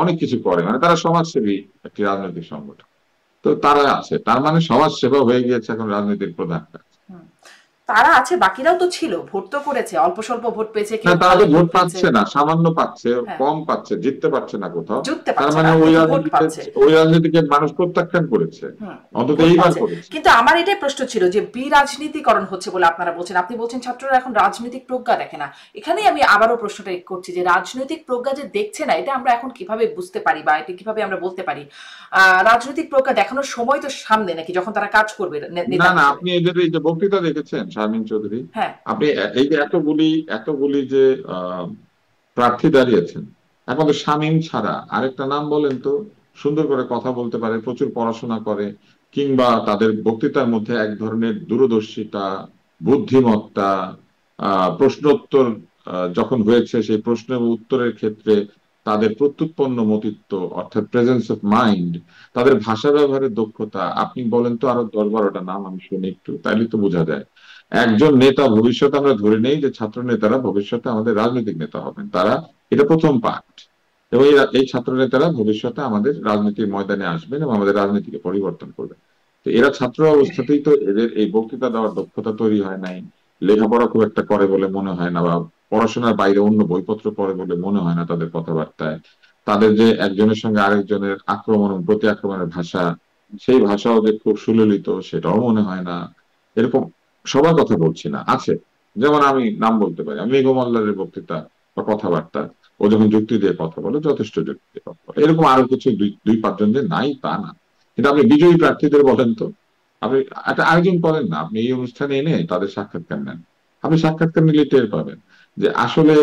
অনেক কিছু করে, মানে তারা সমাজসেবী একটি রাজনৈতিক সংগঠন। তো তারা আছে, তার মানে সমাজ সেবা হয়ে গিয়েছে এখন রাজনীতির প্রধান কাজ। হুম। তারা আছে, বাকিরাও তো ছিল, ভোট তো করেছে, অল্প স্বল্প ভোট পেয়েছে, না, কেউ তারা ভালো তো ভোট ভোট পেয়েছে। পাচ্ছে না, সামান্য পাচ্ছে, হ্যাঁ, কম পাচ্ছে, জিততে পারছে না কোথাও। জিততে তার পারছে মানে না, ওই কিন্তু ভোট রাজনীতিকে, পাচ্ছে। ওই রাজনীতিকে মানুষ প্রত্যাখ্যান করেছে, হুম, অন্তত ভোট এইবার পাচ্ছে। করেছে। কিন্তু আমার এটাই প্রশ্ন ছিল যে বিরাজনীতিকরণ হচ্ছে বলে আপনারা বলছেন, আপনি বলছেন ছাত্ররা এখন রাজনৈতিক প্রজ্ঞা দেখে না। এখানেই আমি আবারও প্রশ্নটা করছি যে রাজনৈতিক প্রজ্ঞা যে দেখছে না, এটা আমরা এখন কিভাবে বুঝতে পারি বা এটা কিভাবে আমরা বলতে পারি? রাজনৈতিক প্রজ্ঞা দেখানোর সময় তো সামনে নাকি, যখন তারা কাজ করবে না নেতা না, হিসেবে। আপনি এদের এই যে বক্তৃতা দেখেছেন শারমিন চৌধুরী, হ্যাঁ, আপনি এই যে এতগুলি এতগুলি যে আহ, প্রার্থী দাঁড়িয়েছেন, একমাত্র শামীম ছাড়া আরেকটা নাম বলেন তো, সুন্দর করে কথা বলতে পারে, প্রচুর পড়াশোনা করে, কিংবা তাদের বক্তৃতার মধ্যে এক ধরনের দূরদর্শিতা, বুদ্ধিমত্তা, প্রশ্নোত্তর যখন হয়েছে সেই প্রশ্নের উত্তরের ক্ষেত্রে তাদের প্রত্যুৎপন্ন মতিত্ব, অর্থাৎ প্রেজেন্স অফ মাইন্ড, তাদের ভাষা ব্যবহারের দক্ষতা, আপনি বলেন তো আরো 10-12টা নাম আমি শুনি একটু, তাইলে তো বোঝা যায়। একজন নেতা ভবিষ্যতে, আমরা ধরে নেই যে ছাত্র নেতারা ভবিষ্যতে আমাদের রাজনৈতিক নেতা হবেন, তারা, এটা প্রথম পার্ট। এবং এই ছাত্র নেতারা ভবিষ্যতে আমাদের রাজনীতির ময়দানে আসবেন এবং আমাদের রাজনীতিকে পরিবর্তন করবেন। তো এরা ছাত্র অবস্থাতেই তো এদের এই বক্তৃতা দেওয়ার দক্ষতা তৈরি হয় নাই, লেখাপড়া খুব একটা করে বলে মনে হয় না, বা পড়াশোনার বাইরে অন্য বইপত্র পড়ে বলে মনে হয় না তাদের কথাবার্তায়। তাদের যে একজনের সঙ্গে আরেকজনের আক্রমণ ও প্রতি আক্রমণের ভাষা, সেই ভাষাও যে খুব সুললিত সেটাও মনে হয় না। এরকম সবার কথা বলছি না, আছে, যেমন আমি নাম বলতে পারি, আমি মেঘ মোল্লারের বক্তৃতা বা কথাবার্তা, ও যখন যুক্তি দিয়ে কথা বলে যথেষ্ট যুক্তি দিয়ে কথা বলে, এরকম আরো কিছু দুই পাঁচজন যে নাই তা না। কিন্তু আপনি বিজয়ী প্রার্থীদের বলেন তো, আপনি একটা আয়োজন করেন না, আপনি এই অনুষ্ঠানে এনে তাদের সাক্ষাৎকার নেন, আপনি সাক্ষাৎকার নিলে টের পাবেন যে আসলে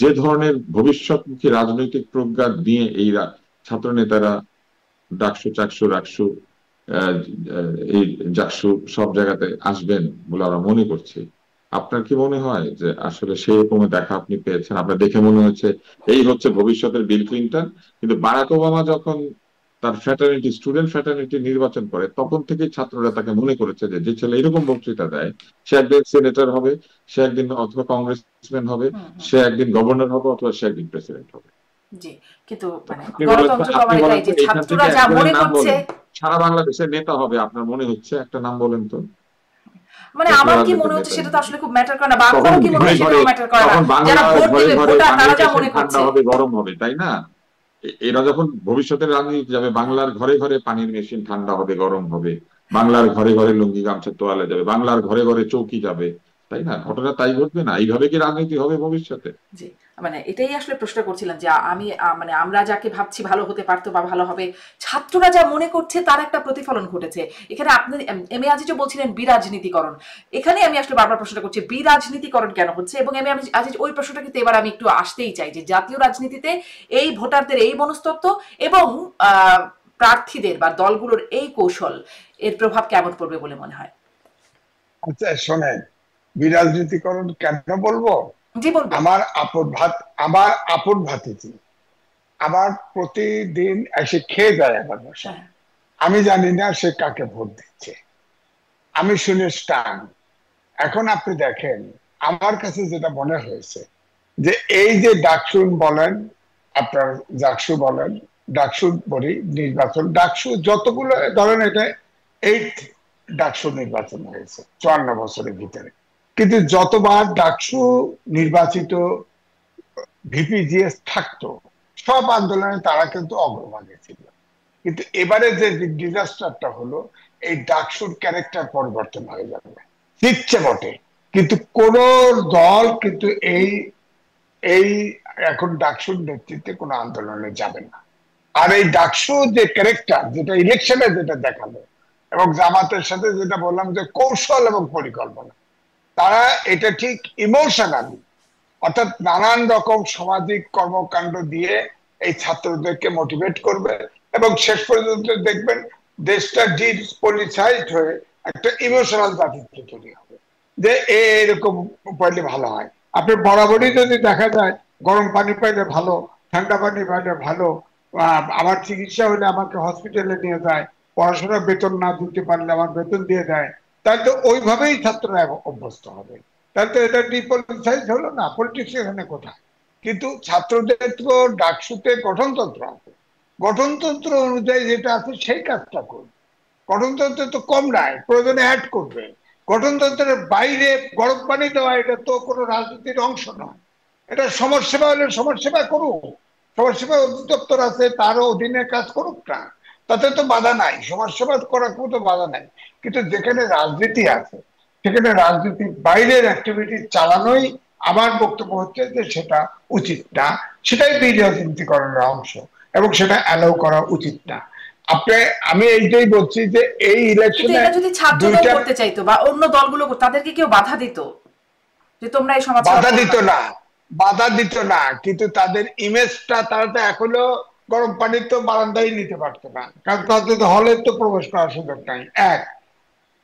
যে ধরনের ভবিষ্যৎমুখী রাজনৈতিক প্রজ্ঞা নিয়ে এই ছাত্র নেতারা ডাকসু চাকসু রাকসু, আহ, এই জাকসু সব জায়গাতে আসবেন বলে আমরা মনে করছি। আপনার কি মনে হয় যে আসলে সেই রকম দেখা আপনি পেয়েছেন? আপনার দেখে মনে হচ্ছে এই হচ্ছে ভবিষ্যতের বিল ক্লিন্টন। কিন্তু বারাক ওবামা যখন তার ফ্র্যাটার্নিটি, স্টুডেন্ট ফ্র্যাটার্নিটি নির্বাচন করে, তখন থেকে ছাত্ররা তাকে মনে করেছে যে যে ছেলে এরকম বক্তৃতা দেয়, সে একদিন সেনেটর হবে, সে একদিন অথবা কংগ্রেসম্যান হবে, হুম, হুম, সে একদিন গভর্নর হবে, অথবা সে একদিন প্রেসিডেন্ট হবে। জি। কিন্তু মানে আপনি বলেন তো, গণতন্ত্র তো আপনি আমার বলেন এটাই তো যে এখান থেকে ছাত্ররা যা একজনের মনে নাম করছে। বলেন, সারা বাংলাদেশের নেতা হবে আপনার মনে হচ্ছে, একটা নাম বলেন তো, মানে জাতীয় আমার কি মনে রাজনীতির হচ্ছে নেতা সেটা তো হিসেবে। আসলে খুব ম্যাটার করে না, বা তখন আপনারও কি মনে ঘরে হয় ঘরে, সেটাও ম্যাটার করে না। তখন যারা বাংলার ভোট ঘরে দেবে ঘরে ভোটার, তারা পানির যা মেশিন মনে ঠান্ডা করছে। হবে, গরম হবে, তাই না? এরা যখন ভবিষ্যতের রাজনীতি যাবে, বাংলার ঘরে ঘরে পানির মেশিন ঠান্ডা হবে, গরম হবে, বাংলার ঘরে ঘরে লুঙ্গি গামছা তোয়ালে যাবে, বাংলার ঘরে ঘরে চৌকি যাবে, তাই না? ঘটনা তাই ঘটবে না? এইভাবে কি রাজনীতি হবে ভবিষ্যতে? জি, মানে এটাই আসলে প্রশ্ন করছিলাম যে আমি মানে আমরা যাকে ভাবছি ভালো হতে পারতো বা ভালো হবে, ছাত্ররা যা মনে করছে তার একটা প্রতিফলন ঘটেছে এখানে। আপনি এম এ আজিজও বলছিলেন বিরাজনীতিকরণ, এখানে আমি আসলে বারবার প্রশ্নটা করছি বিরাজনীতিকরণ কেন হচ্ছে। এবং এম এ আজিজ ওই প্রশ্নটা কিন্তু এবার আমি একটু আসতেই চাই যে জাতীয় রাজনীতিতে এই ভোটারদের এই মনস্তত্ত্ব এবং প্রার্থীদের বা দলগুলোর এই কৌশল, এর প্রভাব কেমন পড়বে বলে মনে হয়? আচ্ছা শোনেন, বিরাজনীতিকরণ কেন বলবো? জি, বলবেন। আমার আপন ভাতিজি আমার প্রতিদিন এসে খেয়ে যায় আমার বাসায়, হ্যাঁ, আমি জানি না সে কাকে ভোট দিচ্ছে, আমি শুনে স্টান। এখন আপনি দেখেন, আমার কাছে যেটা মনে হয়েছে যে এই যে ডাকসুন বলেন, আপনার জাকসু বলেন, ডাকসু বলি নির্বাচন, ডাকসু যতগুলো ধরেন, এটা 8th ডাকসু নির্বাচন হয়েছে 54 বছরের ভিতরে। কিন্তু যতবার ডাকসু নির্বাচিত ভিপিজিএস থাকতো, সব আন্দোলনে তারা কিন্তু অগ্রভাগে ছিল। কিন্তু এবারে যে ডিজাস্টারটা হলো, এই ডাকসুর ক্যারেক্টার পরিবর্তন হয়ে যাবে, দিচ্ছে বটে, কিন্তু কোন দল কিন্তু এই এই এখন ডাকসুর নেতৃত্বে কোনো আন্দোলনে যাবে না। আর এই ডাকসু যে ক্যারেক্টার, যেটা ইলেকশনে যেটা দেখালো, এবং জামাতের সাথে যেটা বললাম যে কৌশল এবং পরিকল্পনা, তারা এটা ঠিক ইমোশনালি, অর্থাৎ নানান রকম সামাজিক কর্মকাণ্ড দিয়ে এই ছাত্রদেরকে মোটিভেট করবে, এবং শেষ পর্যন্ত দেখবেন দেশটা ডিপলিসাইজড হয়ে একটা ইমোশনাল জাতিত্ব তৈরি হবে, যে এরকম পাইলে ভালো হয়। আপনি বরাবরই যদি দেখা যায় গরম পানি পাইলে ভালো, ঠান্ডা পানি পাইলে ভালো, আমার চিকিৎসা হলে আমাকে হসপিটালে নিয়ে যায়, পড়াশোনার বেতন না দিতে পারলে আমার বেতন দিয়ে দেয়, তাই তো ওইভাবেই ছাত্ররা অভ্যস্ত হবে। তাহলে তো এটা ডিপলিটিসাইজ হলো না, পলিটিক্স এখানে কোথায়? কিন্তু ছাত্রদের তো ডাকসুতে গঠনতন্ত্র আছে, গঠনতন্ত্র অনুযায়ী যেটা আছে সেই কাজটা করবে। গঠনতন্ত্রে তো কম নাই, প্রয়োজনে অ্যাড করবে। গঠনতন্ত্রের বাইরে গরম পানি দেওয়া এটা তো কোনো রাজনীতির অংশ নয়। এটা সমাজসেবা হলে সমাজসেবা করুক, সমাজসেবা অধিদপ্তর আছে, তারও অধীনে কাজ করুক না, তাতে তো বাধা নাই, সমাজসেবা করার কোনো তো বাধা নাই। কিন্তু যেখানে রাজনীতি আছে, সেখানে রাজনীতির বাইরের অ্যাক্টিভিটি চালানোই আমার বক্তব্য হচ্ছে যে সেটা উচিত না, সেটাই বিরাজনীতিকরণের অংশ, এবং সেটা অ্যালাউ করা উচিত না। আপনি, আমি এইটাই বলছি যে এই কিন্তু ইলেকশনে এটা যদি ছাত্রদল দুইটা করতে চাইতো বা অন্য দলগুলো তাদেরকে কেউ বাধা দিত যে তোমরা এই সমাজ বাধা দিত না, বাধা দিত না, কিন্তু তাদের ইমেজটা তারা তো এখনো গরম পানির তো বারান্দায় নিতে পারতো না, কারণ তাদের হলে তো প্রবেশ করার সুযোগ নাই। এক,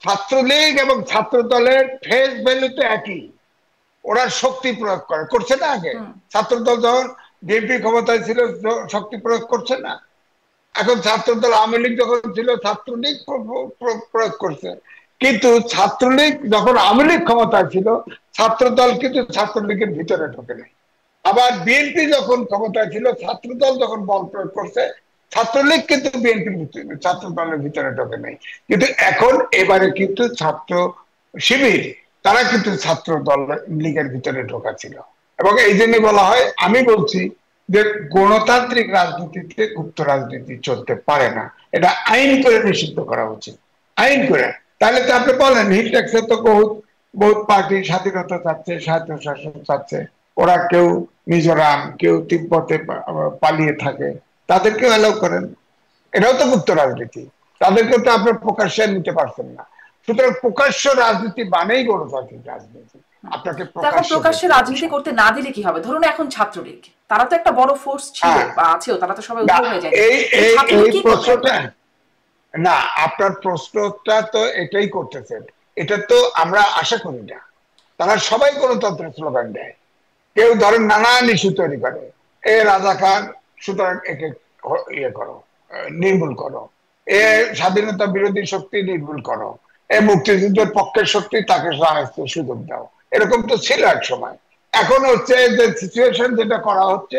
ছাত্রলীগ এবং ছাত্র দলের ফেস ভ্যালু তো একই, ওরা শক্তি প্রয়োগ করছে না। আগে ছাত্রদল যখন বিএনপি ক্ষমতায় ছিল শক্তি প্রয়োগ করছে না, এখন ছাত্রদল আওয়ামী লীগ যখন ছিল ছাত্রলীগ প্রয়োগ করছে। কিন্তু ছাত্রলীগ যখন আওয়ামী লীগ ক্ষমতায় ছিল, ছাত্রদল কিন্তু ছাত্রলীগের ভিতরে ঢোকে নাই। আবার বিএনপি যখন ক্ষমতায় ছিল, ছাত্রদল যখন বল প্রয়োগ করছে, ছাত্রলীগ কিন্তু বিএনপির ছাত্র দলের ভিতরে ঢোকে নাই। কিন্তু এখন এবারে কিন্তু ছাত্র শিবির, তারা কিন্তু ছাত্র দল লীগের ভিতরে ঢোকা ছিল। এবং এই জন্য বলা হয়, আমি বলছি যে গণতান্ত্রিক রাজনীতিতে গুপ্ত রাজনীতি চলতে পারে না, এটা আইন করে নিষিদ্ধ করা উচিত, আইন করে। তাহলে তো আপনি বলেন হিল ট্যাক্সে তো বহুত বহুত পার্টি স্বাধীনতা চাচ্ছে, স্বায়ত্তশাসন চাচ্ছে, ওরা কেউ মিজোরাম, কেউ তিব্বতে পালিয়ে থাকে, তাদেরকেও অ্যালাউ করেন, এটাও তো গুপ্ত রাজনীতি, তাদেরকে তো আপনি প্রকাশ্যে নিতে পারছেন না। সুতরাং প্রকাশ্য রাজনীতি মানেই গণতান্ত্রিক রাজনীতি, আপনাকে এখন প্রকাশ্যে রাজনীতি করতে না দিলে কি হবে? ধরুন এখন ছাত্রলীগ, তারা তো একটা বড় ফোর্স ছিল বা আছেও, তারা তো সবাই উদ্যোগ হয়ে যায়, এই প্রশ্নটা না, আপনার প্রশ্নটা তো এটাই করতেছেন, এটা তো আমরা আশা করি না। তারা সবাই গণতন্ত্রের স্লোগান দেয়, কেউ ধরেন নানান ইস্যু তৈরি করে, এ রাজাকার, সুতরাং একে ইয়ে করো, নির্মূল করো, এ স্বাধীনতা বিরোধী শক্তি নির্মূল করো, এ মুক্তিযুদ্ধের পক্ষের শক্তি, তাকে সুযোগ দাও। এরকম তো ছিল এক সময়। এখন হচ্ছে যে সিচুয়েশন যেটা করা হচ্ছে,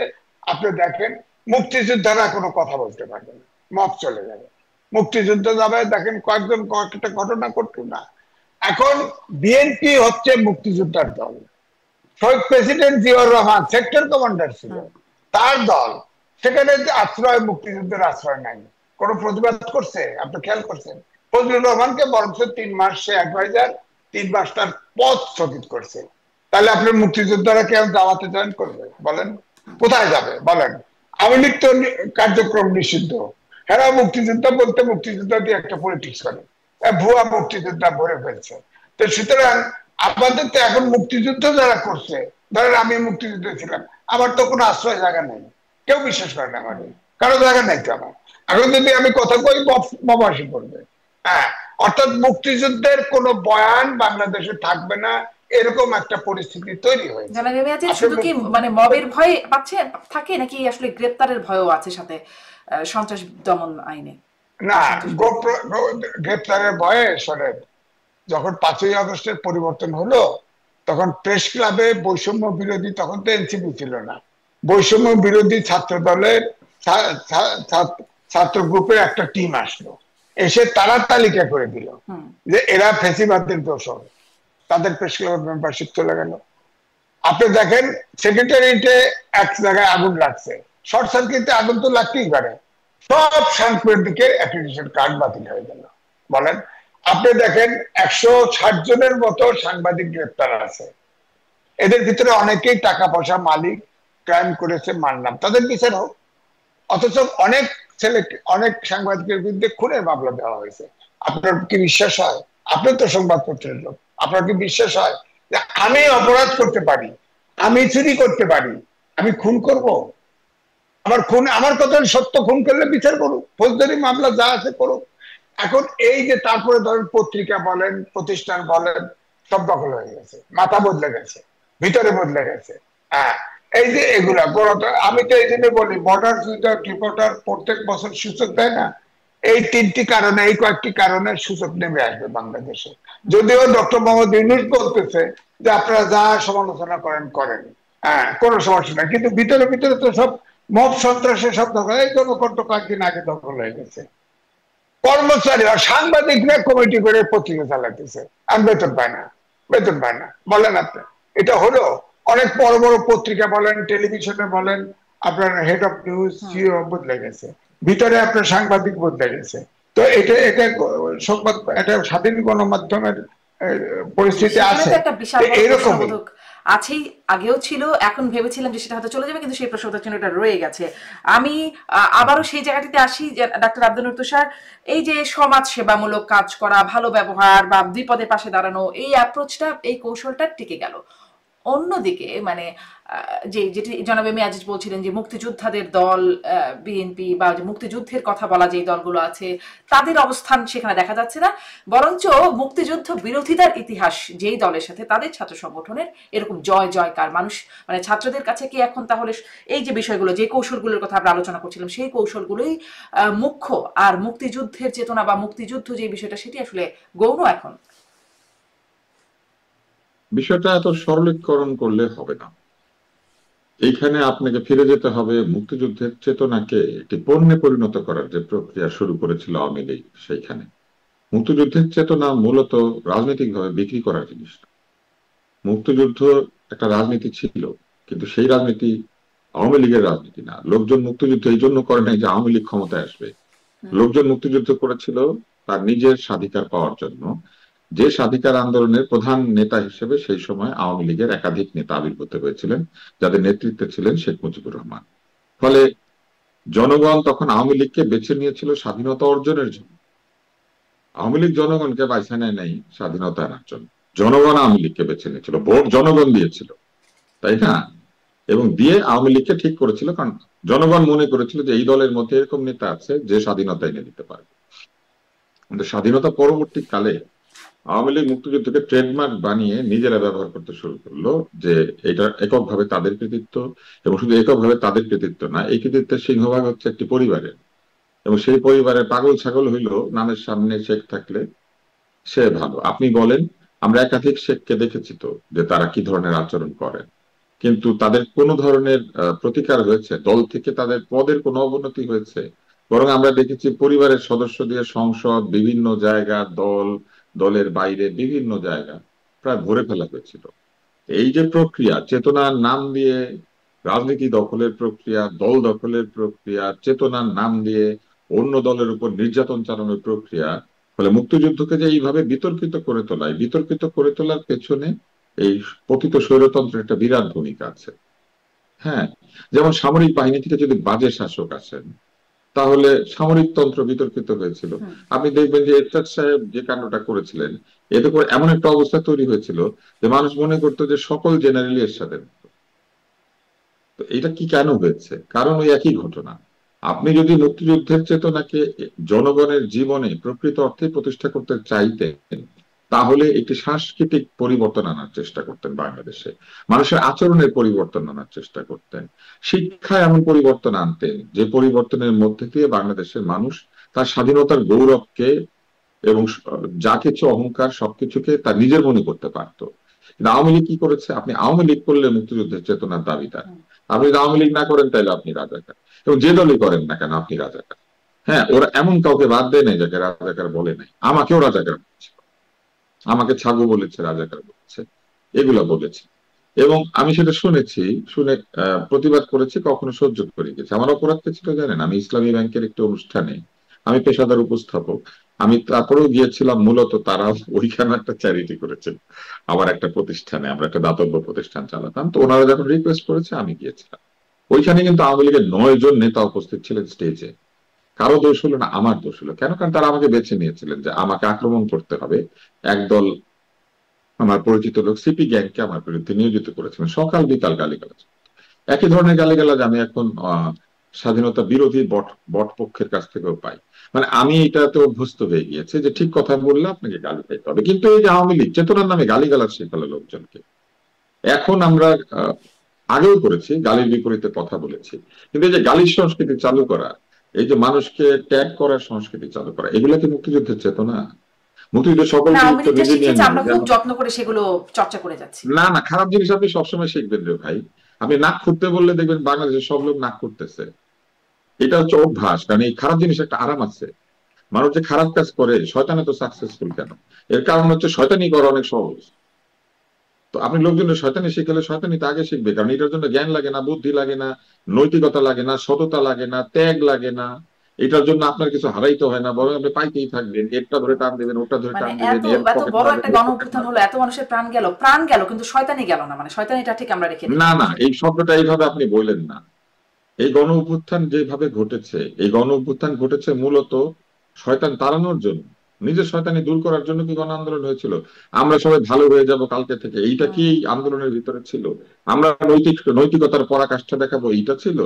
আপনি দেখেন মুক্তিযোদ্ধারা কোনো কথা বলতে পারবে না, মত চলে যাবে, মুক্তিযুদ্ধ যাবে। দেখেন কয়েকটা ঘটনা ঘটল না। এখন বিএনপি হচ্ছে মুক্তিযোদ্ধার দল, শহীদ president Ziaur Rahman sector commander ছিল, তার দল, সেখানে আশ্রয়, মুক্তিযুদ্ধের আশ্রয় নাই। কোন প্রতিবাদ করছে? আপনি খেয়াল করছেন? ফজলুর রহমানকে বরঞ্চ 3 মাস সে অ্যাডভাইজার, 3 মাস তার পদ স্থগিত করছে। তাহলে আপনি মুক্তিযোদ্ধারা কেমন দাওয়াতে জয়েন করবে বলেন? কোথায় যাবে বলেন? আওয়ামী লীগ তো কার্যক্রম নিষিদ্ধ, হ্যাঁ মুক্তিযোদ্ধা বলতে মুক্তিযোদ্ধা দিয়ে একটা পলিটিক্স করে, ভুয়া মুক্তিযোদ্ধা ভরে ফেলছে। তো সুতরাং আমাদের তো এখন মুক্তিযুদ্ধ যারা করছে, ধরেন আমি মুক্তিযুদ্ধে ছিলাম, আমার তো কোনো আশ্রয় জায়গা নেই, কেউ বিশ্বাস করে না, আমার কারো জায়গা নাই তো আমার। এখন যদি আমি কথা কই, ববাসী করবে। হ্যাঁ, অর্থাৎ মুক্তিযুদ্ধের কোনো বয়ান বাংলাদেশে থাকবে না, এরকম একটা পরিস্থিতি তৈরি হয়েছে। শুধু কি মানে মবের ভয় পাচ্ছে থাকে, নাকি আসলে গ্রেপ্তারের ভয়ও আছে সাথে সন্ত্রাস দমন আইনে? না, গ্রেপ্তারের ভয়ে শোনেন, যখন 5ই আগস্টের পরিবর্তন হলো, তখন প্রেস ক্লাবে বৈষম্য বিরোধী, তখন তো এনসিপি ছিল না, বৈষম্য বিরোধী ছাত্র দলের ছাত্র গ্রুপের একটা টিম আসলো, এসে তারা তালিকা করে দিল যে এরা ফেসিবাদের দোষর, তাদের প্রেস ক্লাব মেম্বারশিপ চলে গেল। আপনি দেখেন সেক্রেটারিয়েটে এক জায়গায় আগুন লাগছে, শর্ট সার্কিটে আগুন তো লাগতেই পারে, সব সাংবাদিকের অ্যাক্রিডিটেশন কার্ড বাতিল হয়ে গেল। বলেন, আপনি দেখেন 160 জনের মতো সাংবাদিক গ্রেপ্তার আছে, এদের ভিতরে অনেকেই টাকা পয়সা মালিক, ক্রাইম করেছে মানলাম, তাদের বিচার হোক। অথচ অনেক অনেক সাংবাদিকের বিরুদ্ধে খুনের মামলা দেওয়া হয়েছে। আপনার কি বিশ্বাস হয়? আপনি তো সংবাদপত্রের লোক, আপনার কি বিশ্বাস হয় যে আমি অপরাধ করতে পারি, আমি চুরি করতে পারি, আমি খুন করব? আমার কথা সত্য, খুন করলে বিচার করুক, ফৌজদারি মামলা যা আছে করুক। এখন এই যে তারপরে ধরেন পত্রিকা বলেন, প্রতিষ্ঠান বলেন, সব দখল হয়ে গেছে, মাথা বদলে গেছে, ভিতরে বদলে গেছে। হ্যাঁ, এই যে এগুলা আমি তো এই জন্য বলি, বর্ডার উইদাউট রিপোর্টার প্রত্যেক বছর সূচক দেয় না, এই তিনটি কারণে, এই কয়েকটি কারণে সূচক নেমে আসবে বাংলাদেশে। যদিও ডক্টর মোহাম্মদ ইউনূস বলতেছে যে আপনারা যা সমালোচনা করেন করেন, হ্যাঁ কোনো সমস্যা নাই, কিন্তু ভিতরে ভিতরে তো সব মব সন্ত্রাসের সব দখল, এই জনকণ্ঠ কয়েকদিন আগে দখল হয়ে গেছে। কর্মচারী আর সাংবাদিকরা কমিটি করে পত্রিকা চালাতেছে, আর বেতন পায় না, বেতন পায় না। বলেন আপনি এটা হলো? অনেক বড় বড় পত্রিকা বলেন, টেলিভিশনে বলেন, আপনার হেড অফ নিউজ, সিও বদলে গেছে, ভিতরে আপনার সাংবাদিক বদলে গেছে। তো এটা এটা সংবাদ, এটা স্বাধীন গণমাধ্যমের পরিস্থিতি আছে, এইরকম আছেই, আগেও ছিল, এখন ভেবেছিলাম যে সেটা হয়তো চলে যাবে, কিন্তু সেই প্রশ্নটার জন্য এটা রয়ে গেছে। আমি আবারও সেই জায়গাটিতে আসি যে ডাক্তার আব্দুল নূর তুষার, এই যে সমাজ সেবামূলক কাজ করা, ভালো ব্যবহার বা বিপদের পাশে দাঁড়ানো, এই অ্যাপ্রোচটা, এই কৌশলটা টিকে গেল। অন্যদিকে মানে যেটি জনাব এম এ আজিজ বলছিলেন যে মুক্তিযোদ্ধাদের দল বিএনপি বা মুক্তিযুদ্ধের কথা বলা যে দলগুলো আছে, তাদের অবস্থান সেখানে দেখা যাচ্ছে না, বরঞ্চ মুক্তিযুদ্ধ বিরোধিতার ইতিহাস যেই দলের সাথে তাদের ছাত্র সংগঠনের এরকম জয় জয়কার, মানুষ মানে ছাত্রদের কাছে কি এখন তাহলে এই যে বিষয়গুলো, যে কৌশলগুলোর কথা আমরা আলোচনা করছিলাম, সেই কৌশলগুলোই মুখ্য, আর মুক্তিযুদ্ধের চেতনা বা মুক্তিযুদ্ধ যে বিষয়টা সেটি আসলে গৌণ এখন? বিষয়টা এত সরলীকরণ করলে হবে না। এইখানে আপনাকে ফিরে যেতে হবে মুক্তিযুদ্ধের চেতনাকে একটি পণ্যে পরিণত করার যে প্রক্রিয়া শুরু করেছিল আওয়ামী লীগ। সেইখানে মুক্তিযুদ্ধের চেতনা মূলত রাজনৈতিকভাবে বিক্রি করার জিনিস না। মুক্তিযুদ্ধ একটা রাজনীতি ছিল, কিন্তু সেই রাজনীতি আওয়ামী লীগের রাজনীতি না। লোকজন মুক্তিযুদ্ধ এই জন্য করে নাই যে আওয়ামী লীগ ক্ষমতায় আসবে, লোকজন মুক্তিযুদ্ধ করেছিল তার নিজের স্বাধিকার পাওয়ার জন্য। যে স্বাধিকার আন্দোলনের প্রধান নেতা হিসেবে সেই সময় আওয়ামী লীগের একাধিক নেতা আবির্ভূত হয়েছিলেন, যাদের নেতৃত্বে ছিলেন শেখ মুজিবুর রহমান। ফলে জনগণ তখন আওয়ামী লীগকে বেছে নিয়েছিল স্বাধীনতা অর্জনের জন্য। আওয়ামী লীগ জনগণকে বাইছে নেয় নাই স্বাধীনতা আনার জন্য, জনগণ আওয়ামী লীগকে বেছে নিয়েছিল, ভোট জনগণ দিয়েছিল, তাই না? এবং দিয়ে আওয়ামী লীগকে ঠিক করেছিল, কারণ জনগণ মনে করেছিল যে এই দলের মধ্যে এরকম নেতা আছে যে স্বাধীনতা এনে দিতে পারবে। কিন্তু স্বাধীনতা পরবর্তী কালে আওয়ামী লীগ মুক্তিযুদ্ধকে ট্রেডমার্ক বানিয়ে নিজেরা ব্যবহার করতে শুরু করলো, যে এটা এককভাবে তাদের কৃতিত্ব, এবং শুধু এককভাবে তাদের কৃতিত্ব না, এই কৃতিত্বের সিংহভাগ হচ্ছে একটি পরিবারের, এবং সেই পরিবারের পাগল ছাগল হইল নামের সামনে শেখ থাকলে সে ভালো। আপনি বলেন, আমরা একাধিক শেখকে দেখেছি তো যে তারা কি ধরনের আচরণ করেন, কিন্তু তাদের কোন ধরনের প্রতিকার হয়েছে? দল থেকে তাদের পদের কোনো অবনতি হয়েছে? বরং আমরা দেখেছি পরিবারের সদস্য দিয়ে সংসদ, বিভিন্ন জায়গা, দল, দলের বাইরে বিভিন্ন জায়গা প্রায় ভরে ফেলা হয়েছিল। এই যে প্রক্রিয়া, চেতনার নাম দিয়ে রাজনীতি দখলের প্রক্রিয়া, দল দখলের প্রক্রিয়া, চেতনার নাম দিয়ে অন্য দলের উপর নির্যাতন চালানোর প্রক্রিয়া, ফলে মুক্তিযুদ্ধকে যে এইভাবে বিতর্কিত করে তোলার পেছনে এই পতিত স্বৈরতন্ত্রের একটা বিরাট ভূমিকা আছে। হ্যাঁ, যেমন সামরিক বাহিনী থেকে যদি বাজে শাসক আসেন, তাহলে সামরিক তন্ত্র বিতর্কিত হয়েছিল। আপনি দেখবেন যে এরশাদ সাহেব যে কাণ্ডটা করেছিলেন, এতে করে এমন একটা অবস্থা তৈরি হয়েছিল যে মানুষ মনে করতো যে সকল জেনারেলি এরশাদের মতো। তো এটা কি কেন হয়েছে? কারণ ওই একই ঘটনা। আপনি যদি মুক্তিযুদ্ধের চেতনাকে জনগণের জীবনে প্রকৃত অর্থে প্রতিষ্ঠা করতে চাইতেন, তাহলে একটি সাংস্কৃতিক পরিবর্তন আনার চেষ্টা করতেন বাংলাদেশে, মানুষের আচরণের পরিবর্তন আনার চেষ্টা করতেন, শিক্ষায় এমন পরিবর্তন আনতেন যে পরিবর্তনের মধ্যে দিয়ে বাংলাদেশের মানুষ তার স্বাধীনতার গৌরবকে এবং যা কিছু অহংকার সবকিছুকে তার নিজের মনে করতে পারতো। কিন্তু আওয়ামী লীগ কি করেছে? আপনি আওয়ামী লীগ করলে মুক্তিযুদ্ধের চেতনার দাবিদার, আপনি যদি আওয়ামী লীগ না করেন তাহলে আপনি রাজাকার, এবং যে দলই করেন না কেন আপনি রাজাকার। হ্যাঁ, ওরা এমন কাউকে বাদ দেয় নাই যাকে রাজাকার বলে নাই। আমাকেও রাজাকার বলেছে, আমাকে ছাগু বলেছে, রাজাকার বলেছে, এগুলা বলেছে, এবং আমি সেটা শুনেছি, শুনে প্রতিবাদ করেছি, কখনো সহ্য করে গেছি। আমার অপরাধ কি ছিল জানেন? আমি ইসলামী ব্যাংকের একটি অনুষ্ঠানে, আমি পেশাদার উপস্থাপক, আমি তারপরেও গিয়েছিলাম, মূলত তারা ওইখানে একটা চ্যারিটি করেছিল আমার একটা প্রতিষ্ঠানে, আমরা একটা দাতব্য প্রতিষ্ঠান চালাতাম, তো ওনারা যখন রিকোয়েস্ট করেছে আমি গিয়েছিলাম। ওইখানে কিন্তু আওয়ামী লীগের 9 জন নেতা উপস্থিত ছিলেন স্টেজে। কারো দোষ হলো না, আমার দোষ হলো। কেন? কারণ তারা আমাকে বেছে নিয়েছিলেন যে আমাকে আক্রমণ করতে হবে। একদল আমার পরিচিত লোক সিপি গ্যাংকে আমার বিরুদ্ধে নিয়োজিত করেছিলেন, সকাল বিকাল গালিগালাজ। একই ধরনের গালিগালাজ আমি এখন স্বাধীনতা বিরোধী বট বট পক্ষের কাছ থেকেও পাই। মানে আমি এটাতে অভ্যস্ত হয়ে গিয়েছে যে ঠিক কথা বললে আপনাকে গালি খাইতে হবে। কিন্তু এই যে আওয়ামী লীগ চেতনার নামে গালিগালাজ শেখালো লোকজনকে, এখন আমরা আগেও করেছি, গালির বিপরীতে কথা বলেছি, কিন্তু এই যে গালির সংস্কৃতি চালু করা, এই যে মানুষকে ট্যাগ করার সংস্কৃতি চালু করা, এগুলা কি মুক্তিযুদ্ধের চেতনা? মুক্তিযুদ্ধ সকল না, আওয়ামী চরিত্র লীগটা নিজে নিয়ে শিখেছে, আমরা নেয়। খুব যত্ন করে সেগুলো চর্চা করে যাচ্ছি। না না, খারাপ জিনিস আপনি সবসময় শিখবেন রে ভাই। আপনি নাক খুঁটতে বললে দেখবেন বাংলাদেশের সব লোক নাক খুঁটতেছে। এটা হচ্ছে অভ্যাস, কারণ এই খারাপ জিনিস একটা আরাম আছে। মানুষ যে খারাপ কাজ করে, শয়তানে তো সাকসেসফুল কেন? এর কারণ হচ্ছে শয়তানি করা অনেক সহজ। তো আপনি লোকজনের শয়তানি শিখালে শয়তানি তো আগে শিখবে, কারণ এটার জন্য জ্ঞান লাগে না, বুদ্ধি লাগে না, নৈতিকতা লাগে না, সততা লাগে না, ত্যাগ লাগে না। এটার জন্য আপনার কিছু হারাইতে হয় না, বরং আপনি পাইতেই থাকবেন। একটা ধরে টান দিবেন, ওটা ধরে মানে টান দিবেন, এত এর এত পকেট বড় মারবেন, একটা ওর গণ পকেট অভ্যুত্থান হলো, মারবেন। এত মানুষের প্রাণ গেল, কিন্তু শয়তানি গেল না, মানে শয়তানিটা ঠিক আমরা রেখে না দিলাম। না, এই শব্দটা এইভাবে আপনি বললেন না। এই গণ অভ্যুত্থান যেভাবে ঘটেছে, এই গণ অভ্যুত্থান ঘটেছে মূলত শয়তান তাড়ানোর জন্য, নিজের শয়তানি দূর করার জন্য কি গণ আন্দোলন হয়েছিল? আমরা সবাই ভালো হয়ে যাব কালকে থেকে, এইটা কি এই আন্দোলনের ভিতরে ছিল? আমরা নৈতিকতার পরাকাষ্ঠা দেখাবো, এইটা ছিল?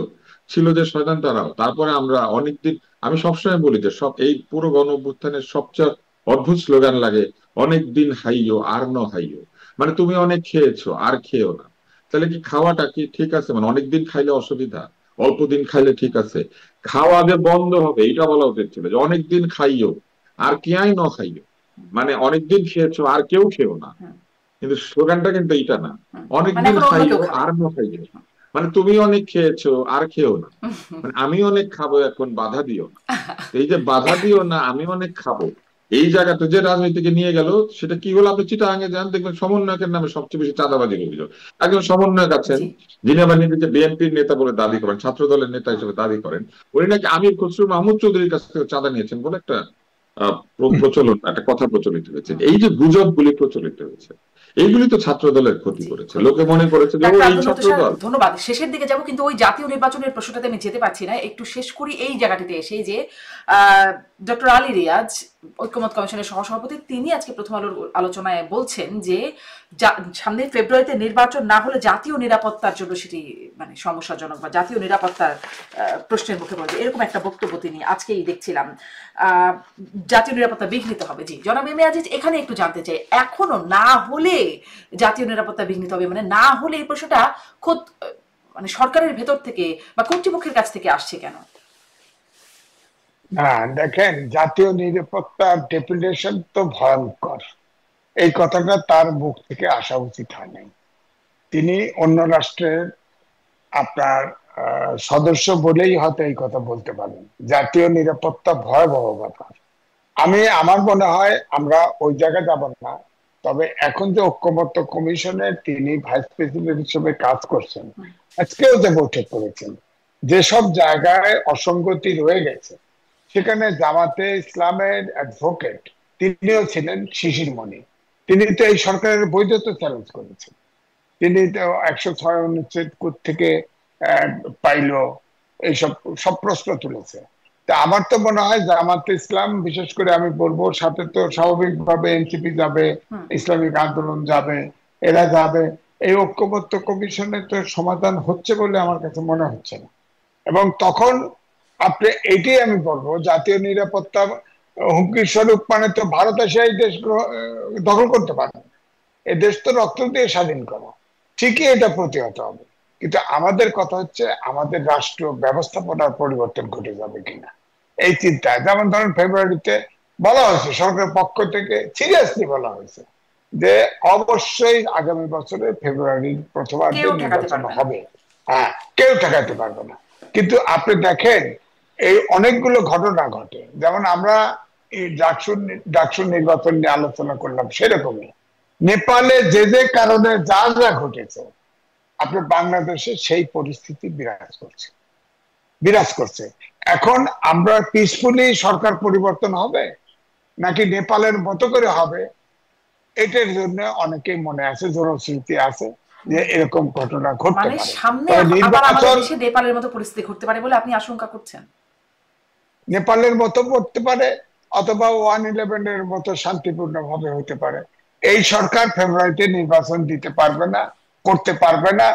ছিল যে শয়তান তারাও। তারপরে আমরা অনেকদিন, আমি সবসময় বলি যে সব এই পুরো গণ অভ্যুত্থানের সবচেয়ে অদ্ভুত স্লোগান লাগে, অনেক দিন হাইও আর ন হাইও। মানে তুমি অনেক খেয়েছো আর খেয়েও না। তাহলে কি খাওয়াটা কি ঠিক আছে? মানে অনেকদিন খাইলে অসুবিধা, অল্প দিন খাইলে ঠিক আছে? খাওয়া আগে বন্ধ হবে এটা বলা উচিত ছিল, যে অনেকদিন খাইও আর কেয়াই ন খাইও। মানে অনেকদিন খেয়েছো আর কেউ খেও না। হুম, কিন্তু স্লোগানটা কিন্তু এইটা না, মানে অনেকদিন এখন অন্য কেউ খাইও খাবে। আর ন খাইও। মানে তুমি অনেক খেয়েছো আর খেও না, মানে আমি অনেক খাবো এখন বাধা দিও না। তো এই যে বাধা দিও না, আমি অনেক খাবো, এই জায়গাতে যে রাজনীতিকে নিয়ে গেল, সেটা কি হলো? আপনি চিটাগাঙে যান, দেখবেন সমন্বয়কের নামে সবচেয়ে বেশি চাঁদাবাজির অভিযোগ। একজন সমন্বয়ক আছেন, জি। যিনি আবার নিজেকে বিএনপির নেতা বলে দাবি করেন, ছাত্র দলের নেতা হিসেবে দাবি করেন। উনি নাকি আমির খসরু মাহমুদ চৌধুরীর কাছ থেকে চাঁদা নিয়েছেন বলে একটা প্রচলন, একটা কথা প্রচলিত হয়েছে। এই যে গুজবগুলি প্রচলিত হয়েছে, এইগুলি তো ছাত্র দলের ক্ষতি জি, করেছে। ক্ষতি লোকে করেছে। মনে করেছে যে ও ডাক্তার এই আব্দুল লতিফ ছাত্র স্যার, দল। ধন্যবাদ। শেষের দিকে যাব, কিন্তু ওই জাতীয় নির্বাচনের প্রশ্নটাতে আমি যেতে পারছি না, একটু শেষ করি এই জায়গাটিতে এসে যে ডক্টর আলী রিয়াজ, ঐক্যমত কমিশনের সহসভাপতি, তিনি আজকে প্রথম আলোর আলোচনায় বলছেন যে সামনে ফেব্রুয়ারিতে নির্বাচন না হলে জাতীয় নিরাপত্তার জন্য সেটি মানে সমস্যাজনক, বা জাতীয় নিরাপত্তার প্রশ্নের মুখে পড়বে, এরকম একটা বক্তব্য তিনি আজকেই দেখছিলাম। জাতীয় নিরাপত্তা বিঘ্নিত হবে। জি জনাব এম এ আজিজ, এখানে একটু জানতে চাই, এখনো না হলে জাতীয় নিরাপত্তা বিঘ্নিত হবে, মানে না হলে এই প্রশ্নটা খোদ মানে সরকারের ভেতর থেকে বা কর্তৃপক্ষের কাছ থেকে আসছে কেন? না দেখেন, জাতীয় নিরাপত্তার ডেফিনেশন তো ভয়ঙ্কর। এই কথাটা তার মুখ থেকে আসা উচিত হয় নাই। তিনি অন্য রাষ্ট্রের আপনার সদস্য বলেই হয়তো এই কথা বলতে পারেন। জাতীয় নিরাপত্তা ভয়াবহ ব্যাপার। আমার মনে হয় আমরা ওই জায়গায় যাব না। তবে এখন যে ঐক্যমত্য কমিশনের তিনি ভাইস প্রেসিডেন্ট হিসেবে কাজ করছেন, আজকেও যে বৈঠক করেছেন, যেসব জায়গায় অসঙ্গতি রয়ে গেছে, সেখানে জামাতে ইসলামের অ্যাডভোকেট তিনিও ছিলেন শিশির মনি। তিনি তো এই সরকারের বৈধতা চ্যালেঞ্জ করেছেন। তিনি তো 106 অনুচ্ছেদ থেকে পাইলো, এইসব সব প্রশ্ন তুলেছে। তা আমার তো মনে হয় জামাতে ইসলাম, বিশেষ করে আমি বলবো, সাথে তো স্বাভাবিকভাবে এনসিপি যাবে, ইসলামিক আন্দোলন যাবে, এরা যাবে। এই ঐক্যমত্য কমিশনের তো সমাধান হচ্ছে বলে আমার কাছে মনে হচ্ছে না। এবং তখন আপনি এটাই আমি বলবো, জাতীয় নিরাপত্তা হুমকির স্বরূপ মানে তো ভারত এসে এই দেশ দখল করতে পারে না। এই দেশ তো রক্ত দিয়ে স্বাধীন করা, ঠিকই এটা প্রতিহত হবে। কিন্তু আমাদের কথা হচ্ছে আমাদের রাষ্ট্র ব্যবস্থাপনার পরিবর্তন ঘটে যাবে কিনা এই চিন্তায়। যেমন ধরেন ফেব্রুয়ারিতে বলা হয়েছে সরকারের পক্ষ থেকে, সিরিয়াসলি বলা হয়েছে যে অবশ্যই আগামী বছরে ফেব্রুয়ারির প্রথমার্ধে কেউ ঠেকাতে নির্বাচন পারবে না। হবে। হ্যাঁ, কেউ ঠেকাতে পারবে না। কিন্তু আপনি দেখেন এই অনেকগুলো ঘটনা ঘটে, যেমন আমরা এই ডাকসু নির্বাচন নিয়ে আলোচনা করলাম, সেরকমই নেপালে যে যে কারণে যা যা ঘটেছে, আপনি বাংলাদেশে সেই পরিস্থিতি বিরাজ করছে। এখন আমরা পিসফুলি সরকার পরিবর্তন হবে নাকি নেপালের মতো করে হবে, এটার জন্য অনেকেই মনে আছে, জনশ্রুতি আছে যে এরকম ঘটনা ঘটতে মানে পারে। সামনে তবে আবার আমাদের নির্বাচন দেশে নেপালের মতো পরিস্থিতি ঘটতে পারে বলে আপনি আশঙ্কা করছেন? নেপালের মতো করতে পারে, অথবা 111-এর মতো শান্তিপূর্ণ ভাবে হতে পারে। এই সরকার ফেব্রুয়ারিতে নির্বাচন দিতে পারবে না, করতে পারবে না,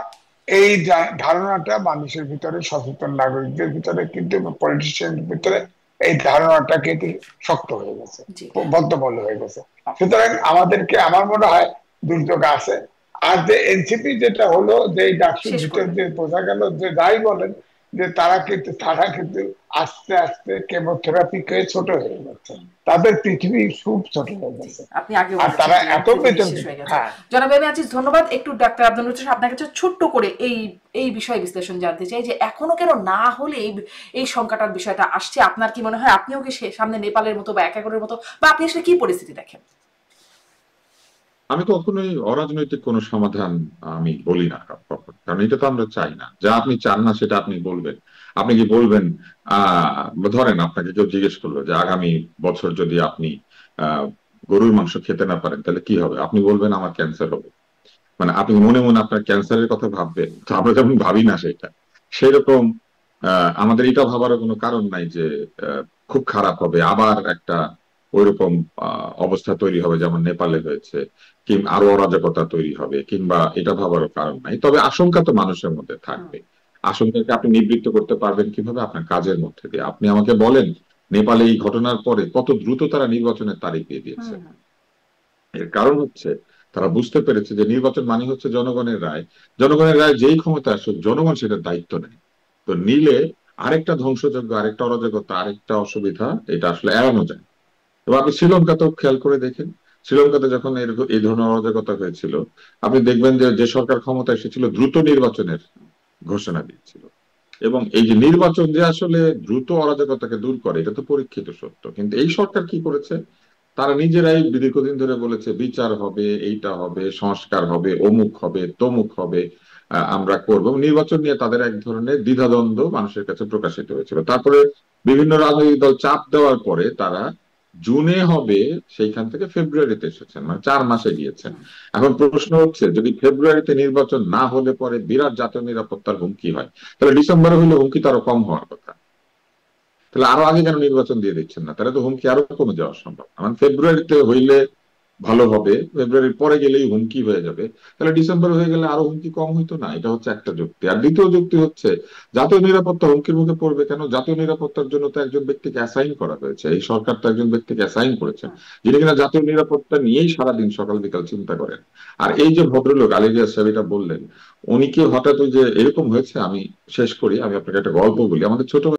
এই ধারণাটা মানুষের ভিতরে, সচেতন নাগরিকদের ভিতরে, কিন্তু পলিটিশিয়ানদের ভিতরে এই ধারণাটা কিন্তু শক্ত হয়ে গেছে, জি। বদ্ধমূল হয়ে গেছে। সুতরাং আমাদেরকে, আমার মনে হয় দুর্যোগ আছে। আর যে এনসিপি যেটা হলো, যে এই ডাকসুর শেষ ভিতর করবেন। যে বোঝা গেল যে যাই বলেন, যে তারা কিন্তু আস্তে আস্তে কেমোথেরাপি খেয়ে ছোট হয়ে যাচ্ছে, তাদের পৃথিবী খুব ছোট হয়ে জি, গেছে। আপনি আগে আর বলেছেন তারা যে এত পৃথিবী শেষ বিতর্কিত। হয়ে গেছে। হ্যাঁ, জনাব এম এ আজিজ, ধন্যবাদ। একটু ডাক্তার আব্দুল লতিফ আপনার কাছে ছোট্ট করে এই বিষয়ে বিশ্লেষণ জানতে চাই যে এখনো কেন না হলে এই শঙ্কাটার বিষয়টা আসছে। আপনার কি মনে হয়, আপনিও কি সামনে নেপালের মতো বা একাগরের মতো, বা আপনি আসলে কি পরিস্থিতি দেখেন? আমি কখনোই অরাজনৈতিক কোনো সমাধান আমি বলি না কখনো, কারণ এটা তো আমরা চাই না। যা আপনি চান না সেটা আপনি বলবেন। আপনি কি বলবেন, ধরেন আপনাকে কেউ জিজ্ঞেস করলো যে আগামী বছর যদি আপনি আহ গরুর মাংস খেতে না পারেন তাহলে কি হবে, আপনি বলবেন আমার ক্যান্সার হবে। মানে আপনি মনে মনে আপনার ক্যান্সারের কথা ভাববেন, তো আমরা যেমন ভাবি না সেটা, সেরকম আমাদের এটা ভাবারও কোনো কারণ নাই যে আহ, খুব খারাপ হবে, আবার একটা ওইরকম অবস্থা তৈরি হবে যেমন নেপালে হয়েছে, কিংবা আরো অরাজকতা তৈরি হবে, কিংবা এটা ভাবারও কারণ নাই। তবে আশঙ্কা তো মানুষের মধ্যে থাকবে। আশঙ্কাকে আপনি নিবৃত্ত করতে পারবেন কিভাবে? আপনার কাজের মধ্যে দিয়ে। আপনি আমাকে বলেন, নেপালে এই ঘটনার পরে কত দ্রুত তারা নির্বাচনের তারিখ দিয়ে দিয়েছে। এর কারণ হচ্ছে তারা বুঝতে পেরেছে যে নির্বাচন মানে হচ্ছে জনগণের রায়। জনগণের রায় যেই ক্ষমতা আসুক, জনগণ সেটার দায়িত্ব নেয়। তো নিলে আরেকটা ধ্বংসযজ্ঞ, আরেকটা অরাজকতা, আরেকটা অসুবিধা এটা আসলে এড়ানো যায়। তো আপনি শ্রীলঙ্কাতেও খেয়াল করে দেখেন, শ্রীলঙ্কাতে যখন এই ধরনের অরাজকতা হয়েছিল, আপনি দেখবেন যে যে সরকার ক্ষমতা এসেছিল দ্রুত নির্বাচনের ঘোষণা দিয়েছিল। এবং এই যে নির্বাচন যে আসলে দ্রুত অরাজকতাকে দূর করে, এটা তো পরীক্ষিত সত্য। কিন্তু এই সরকার কি করেছে, তারা নিজেরাই দীর্ঘদিন ধরে বলেছে বিচার হবে, এইটা হবে, সংস্কার হবে, অমুক হবে, তমুক হবে, আমরা করব। নির্বাচন নিয়ে তাদের এক ধরনের দ্বিধাদ্বন্দ্ব মানুষের কাছে প্রকাশিত হয়েছিল। তারপরে বিভিন্ন রাজনৈতিক দল চাপ দেওয়ার পরে তারা জুনে হবে সেইখান থেকে ফেব্রুয়ারিতে এসেছেন, মানে 4 মাসে গিয়েছেন। এখন প্রশ্ন হচ্ছে, যদি ফেব্রুয়ারিতে নির্বাচন না হলে পরে বিরাট জাতীয় নিরাপত্তার হুমকি হয়, তাহলে ডিসেম্বরে হলে হুমকি তো আরো কম হওয়ার কথা। তাহলে আরো আগে কেন নির্বাচন দিয়ে দিচ্ছেন না? তাহলে তো হুমকি আরো কমে যাওয়া সম্ভব। মানে ফেব্রুয়ারিতে হইলে ভালো হবে, ফেব্রুয়ারির পরে গেলেই হুমকি হয়ে যাবে, তাহলে ডিসেম্বর হয়ে গেলে আরো হুমকি কম হইতো না? এটা হচ্ছে একটা যুক্তি। আর দ্বিতীয় যুক্তি হচ্ছে, জাতীয় নিরাপত্তা হুমকির মুখে পড়বে কেন? জাতীয় নিরাপত্তার জন্য তো একজন ব্যক্তিকে অ্যাসাইন করা হয়েছে, এই সরকার তো একজন ব্যক্তিকে অ্যাসাইন করেছেন, যিনি কিনা জাতীয় নিরাপত্তা নিয়েই সারাদিন সকাল বিকাল চিন্তা করেন। আর এই যে ভদ্রলোক আলী রিয়াজ সাহেব এটা বললেন, উনি কি হঠাৎ ওই যে এরকম হয়েছে? আমি শেষ করি, আমি আপনাকে একটা গল্প বলি। আমাদের ছোট